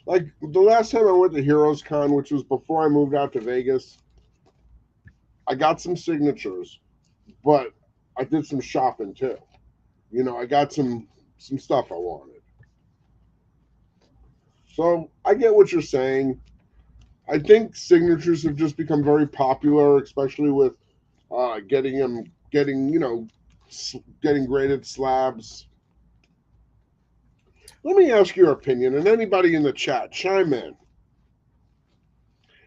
like the last time I went to Heroes Con, which was before I moved out to Vegas, I got some signatures, but I did some shopping too. You know, I got some stuff I wanted. So I get what you're saying. I think signatures have just become very popular, especially with getting graded slabs. Let me ask your opinion, and anybody in the chat, chime in.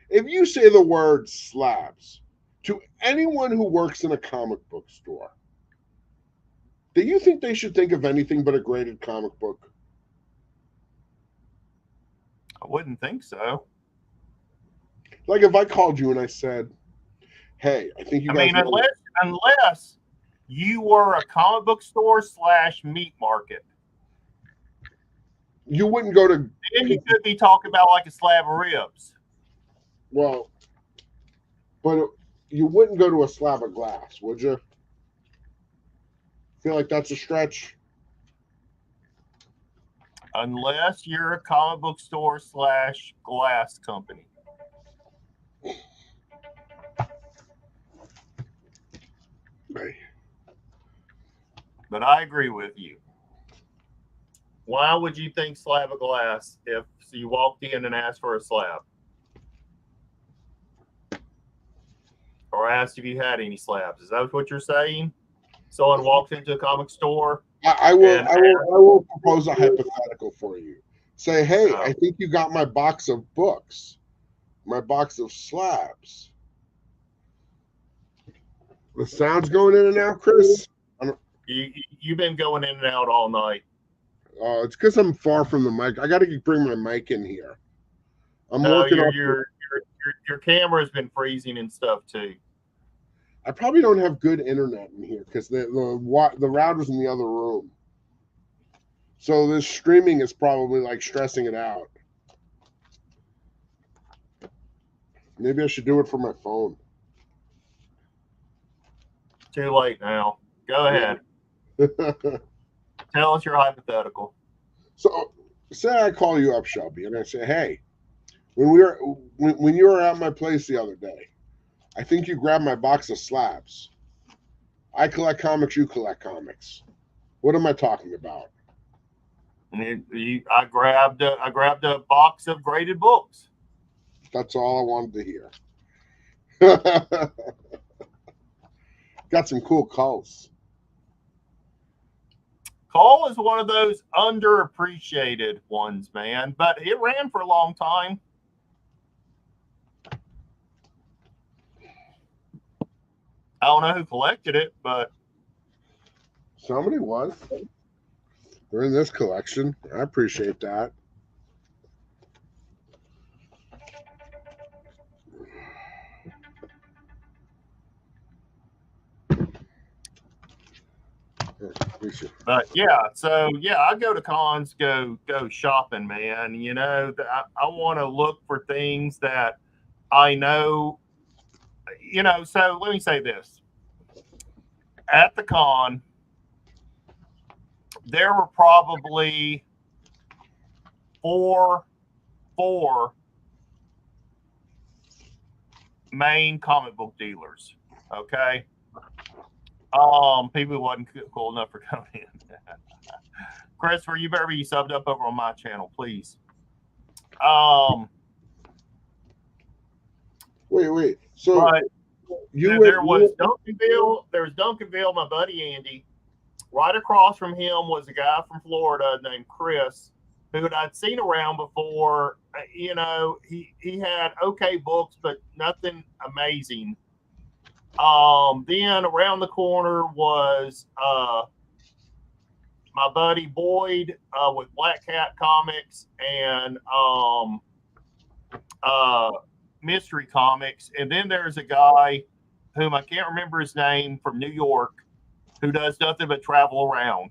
If you say the word slabs to anyone who works in a comic book store, do you think they should think of anything but a graded comic book? I wouldn't think so. Like if I called you and I said, hey, I think you guys... I mean, unless you were a comic book store / meat market. You wouldn't go to. Then you could be talking about like a slab of ribs. Well, but you wouldn't go to a slab of glass, would you? Feel like that's a stretch? Unless you're a comic book store / glass company. Hey. But I agree with you. Why would you think slab of glass if you walked in and asked for a slab? Or asked if you had any slabs? Is that what you're saying? Someone walks into a comic store. I will propose a hypothetical for you. Say, hey, I think you got my box of books, my box of slabs. The sound's going in and out, Chris. You've been going in and out all night. It's because I'm far from the mic. I got to bring my mic in here. I'm working on your camera's been freezing and stuff too. I probably don't have good internet in here because the router's in the other room. So this streaming is probably like stressing it out. Maybe I should do it from my phone. Too late now. Go ahead. Tell us your hypothetical. So say I call you up, Shelby, and I say, hey, when you were at my place the other day, I think you grabbed my box of slabs. I collect comics, you collect comics. What am I talking about? I grabbed a box of graded books. That's all I wanted to hear. Got some cool calls. Cole is one of those underappreciated ones, man, but it ran for a long time. I don't know who collected it, but somebody was. They're in this collection. I appreciate that. But yeah, so yeah, I go to cons, go shopping, man. You know, I want to look for things that I know. You know, so let me say this: at the con, there were probably four main comic book dealers. Okay. People wasn't cool enough for coming in. Christopher, you better be subbed up over on my channel, please. Wait. So there was Duncanville, my buddy Andy. Right across from him was a guy from Florida named Chris, who I'd seen around before. You know, he had okay books, but nothing amazing. Then around the corner was my buddy Boyd with Black Cat Comics and Mystery Comics. And then there's a guy whom I can't remember his name from New York who does nothing but travel around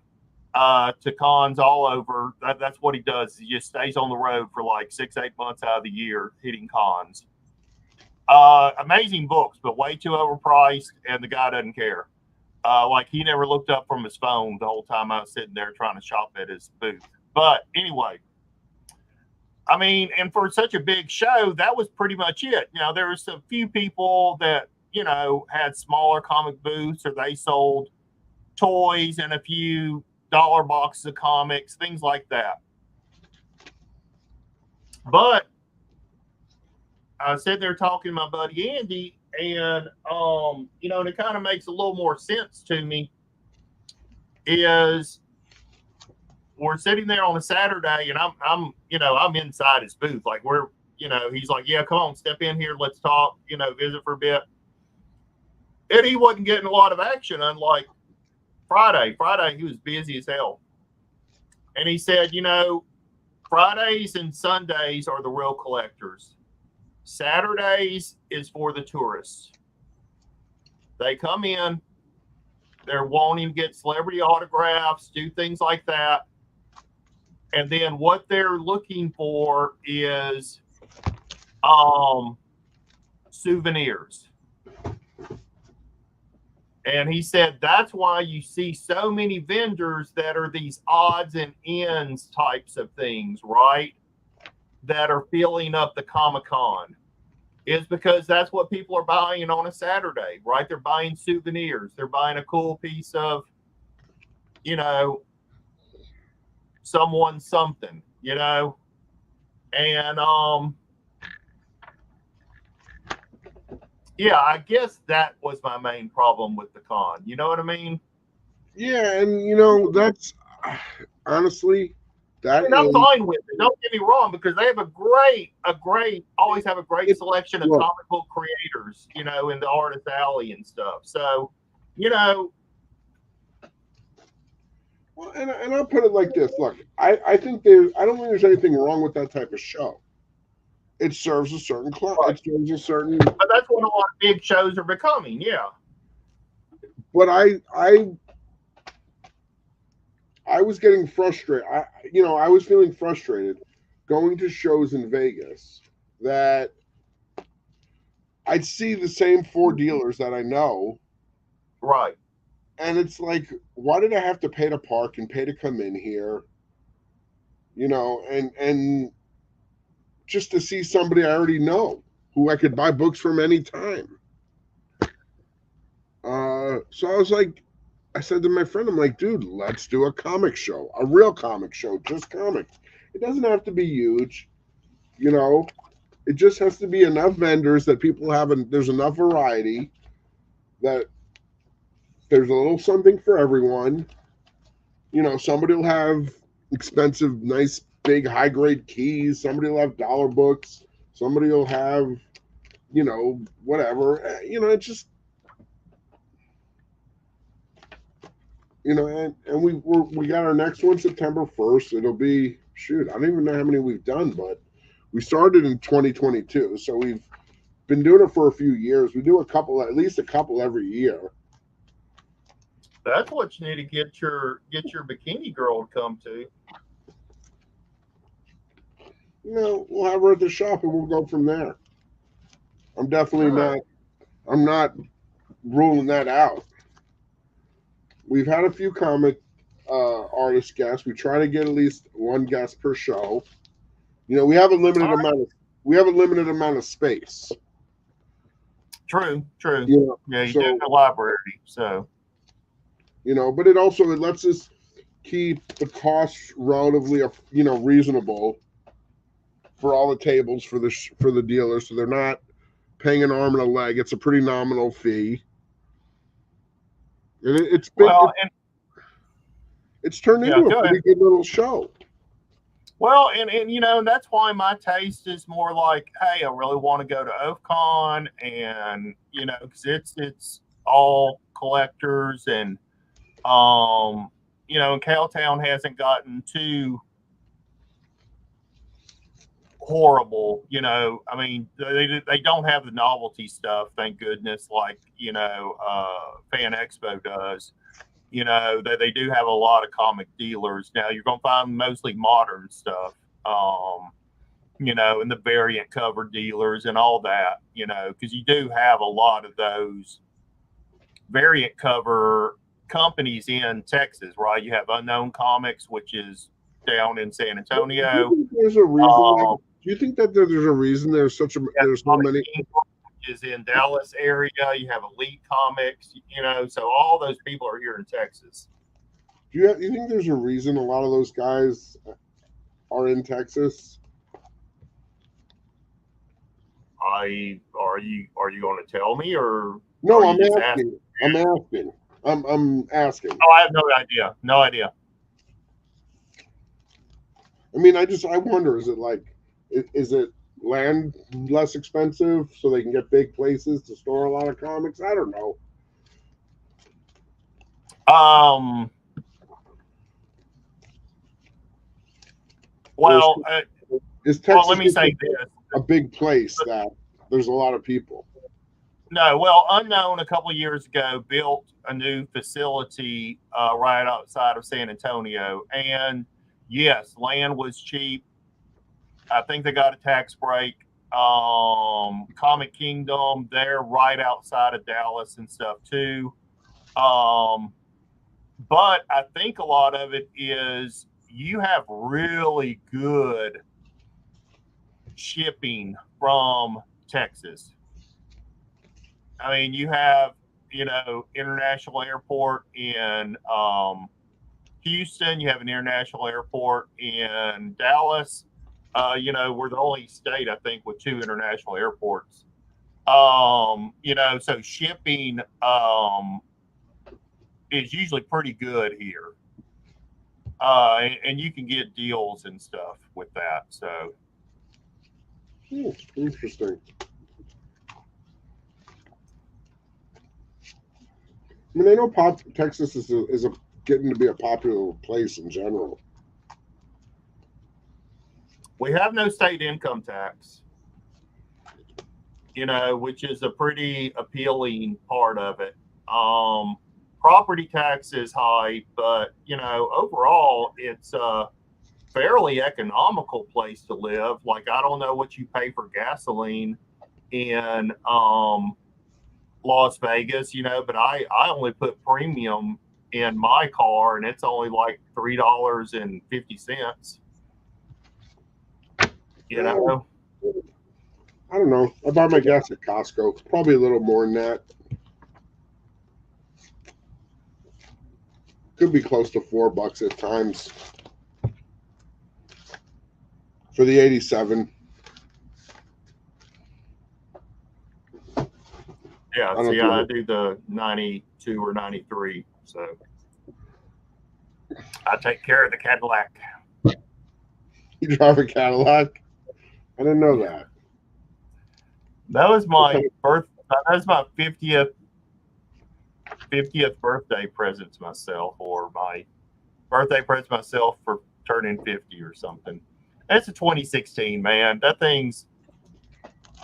to cons all over. That's what he does. He just stays on the road for like 6-8 months out of the year hitting cons. Amazing books, but way too overpriced, and the guy doesn't care. Like he never looked up from his phone the whole time I was sitting there trying to shop at his booth. But anyway, I mean, and for such a big show, that was pretty much it. You know, there was a few people that, you know, had smaller comic booths or they sold toys and a few dollar boxes of comics, things like that. But I was sitting there talking to my buddy Andy, and you know, and it kind of makes a little more sense to me. Is we're sitting there on a Saturday, and I'm inside his booth, like he's like, yeah, come on, step in here, let's talk, visit for a bit. And he wasn't getting a lot of action, unlike Friday. Friday, he was busy as hell. And he said, Fridays and Sundays are the real collectors. Saturdays is for the tourists. They come in, they're wanting to get celebrity autographs, do things like that. And then what they're looking for is souvenirs. And he said that's why you see so many vendors that are these odds and ends types of things, right? That are filling up the Comic-Con, is because that's what people are buying on a Saturday, right? They're buying souvenirs. They're buying a cool piece of, you know, someone something, you know? And yeah, I guess that was my main problem with the con. You know what I mean? Yeah, and you know that's honestly that And I'm is fine with it. Don't get me wrong, because they have always have a great it's selection of look, comic book creators, you know, in the artist alley and stuff. So, you know, well, and I'll put it like this. Look, I think I don't think there's anything wrong with that type of show. It serves a certain client. right. It serves a certain. But that's what a lot of big shows are becoming. Yeah. But I was getting frustrated. I was feeling frustrated going to shows in Vegas that I'd see the same four dealers that I know, Right. and it's like, why did I have to pay to park and pay to come in here? You know, and just to see somebody I already know who I could buy books from anytime. So I was like, I said to my friend, I'm like, dude, let's do a comic show, a real comic show, just comics. It doesn't have to be huge, you know. It just has to be enough vendors that people have, and there's enough variety that there's a little something for everyone. You know, somebody will have expensive, nice, big, high grade keys. Somebody will have dollar books. Somebody will have, you know, whatever. You know, it just, you know, and we got our next one September 1st. It'll be, shoot, I don't even know how many we've done, but we started in 2022, so we've been doing it for a few years. We do a couple, at least a couple every year. That's what you need to get your bikini girl to come to. You know, we'll have her at the shop and we'll go from there. I'm definitely All right. not. I'm not ruling that out. We've had a few comic artist guests. We try to get at least one guest per show. You know, we have a All limited right. amount of we have a limited amount of space. True. True. You know, Yeah, you do so have a library. So, you know, but it lets us keep the costs relatively reasonable for all the tables for the dealers, so they're not paying an arm and a leg. It's a pretty nominal fee, and well, and it's turned yeah, into a go ahead. pretty good little show. Well, and you know, that's why my taste is more like, hey, I really want to go to OFCON, and you know, because it's all collectors, and you know, and Cowtown hasn't gotten too horrible. You know, I mean, they don't have the novelty stuff, thank goodness, like you know, Fan Expo does. You know, they do have a lot of comic dealers. Now you're gonna find mostly modern stuff. You know, and the variant cover dealers and all that, you know, because you do have a lot of those variant cover companies in Texas, right? You have Unknown Comics, which is down in San Do you Antonio. think there's a reason? Um, Do you think that there's a reason there's so Comic many? King, which is in Dallas area. You have Elite Comics, you know, so all those people are here in Texas. You think there's a reason a lot of those guys are in Texas? Are you going to tell me, or No, are I'm you just asking. asking? I'm asking. I'm asking. Oh, I have no idea. No idea. I mean, I wonder. Is it like, is it land less expensive so they can get big places to store a lot of comics? I don't know. Um. Or is, Well, is well, let Texas me just say this. a big place that there's a lot of people? No, well, Unknown a couple of years ago built a new facility right outside of San Antonio, and yes, land was cheap. I think they got a tax break. Comic Kingdom, they're right outside of Dallas and stuff too. But I think a lot of it is you have really good shipping from Texas. I mean, you have, international airport in Houston, you have an international airport in Dallas. We're the only state, I think, with 2 international airports. So shipping is usually pretty good here. And you can get deals and stuff with that. So interesting. I mean, I know Texas is getting to be a popular place in general. we have no state income tax, which is a pretty appealing part of it. Property tax is high, but overall it's a fairly economical place to live. Like, I don't know what you pay for gasoline in Las Vegas, but I only put premium in my car, and it's only like $3.50. You know, I don't know. I buy my gas at Costco. It's probably a little more than that. Could be close to $4 at times for the 87. Yeah, I do the 92 or 93, so I take care of the Cadillac. You drive a Cadillac? I didn't know that. That was my That was my 50th birthday present to myself, or my birthday present to myself for turning 50 or something. It's a 2016, man. That thing's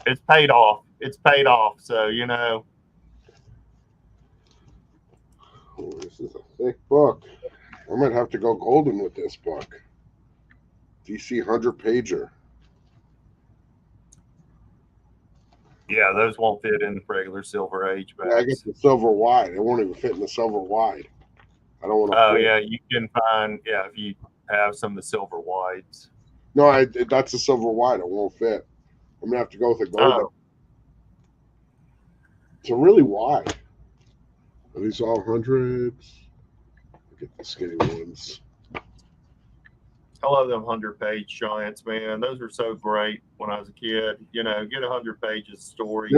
it's paid off. It's paid off. So Oh, this is a thick book. I might have to go golden with this book. DC 100-pager. Yeah, those won't fit in the regular Silver Age bags. Yeah, I get the silver wide. It won't even fit in the silver wide. I don't want to. Oh yeah, you can find if you have some of the silver wides. No, that's a silver wide. It won't fit. I'm gonna have to go with a golden. Oh. It's a really wide. Are these all hundreds? Get the skinny ones. I love them 100-page giants, man. Those are so great when I was a kid. Get 100 pages story.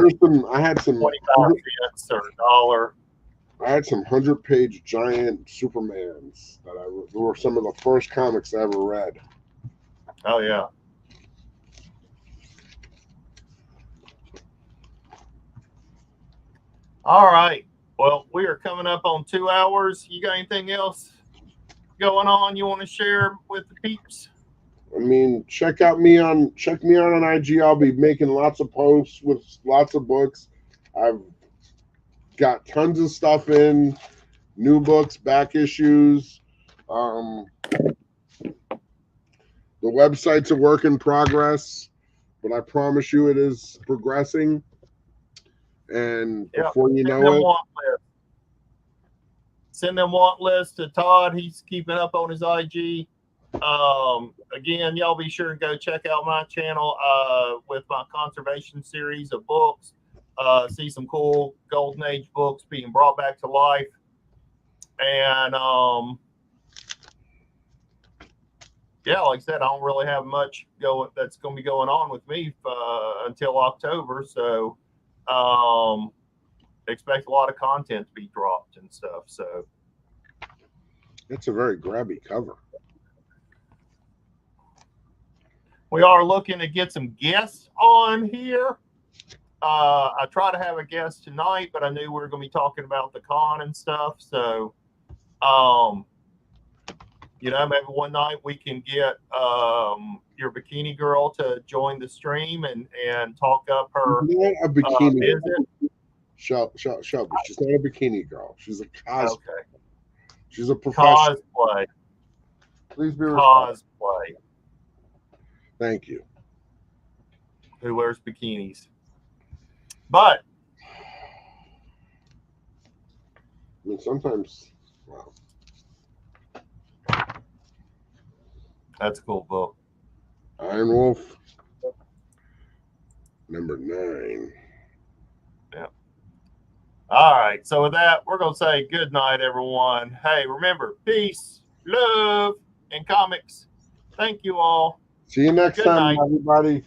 I had some 25 cents or $1. I had some 100-page giant Supermans that were some of the first comics I ever read. Oh yeah. All right. Well, we are coming up on 2 hours. You got anything else going on you want to share with the peeps? I mean, check me out on IG. I'll be making lots of posts with lots of books. I've got tons of stuff in, new books, back issues. The website's a work in progress, but I promise you it is progressing. And before you know it, send them want list to Todd. He's keeping up on his IG. Again, y'all be sure to go check out my channel with my conservation series of books. See some cool Golden Age books being brought back to life. And like I said, I don't really have much that's going to be going on with me until October. So expect a lot of content to be dropped and stuff. So it's a very grabby cover. We are looking to get some guests on here. I try to have a guest tonight, but I knew we were going to be talking about the con and stuff. So, maybe one night we can get your bikini girl to join the stream and talk up her not a bikini visit. Shelby. She's not a bikini girl. She's a cosplay. Okay. She's a professional. Cosplay. Please be respectful. cosplay. Thank you. Who wears bikinis? But I mean, sometimes, wow. That's a cool book. Iron Wolf, number 9. Yeah. All right. So with that, we're going to say good night, everyone. Hey, remember, peace, love, and comics. Thank you all. See you next Good time, night. everybody.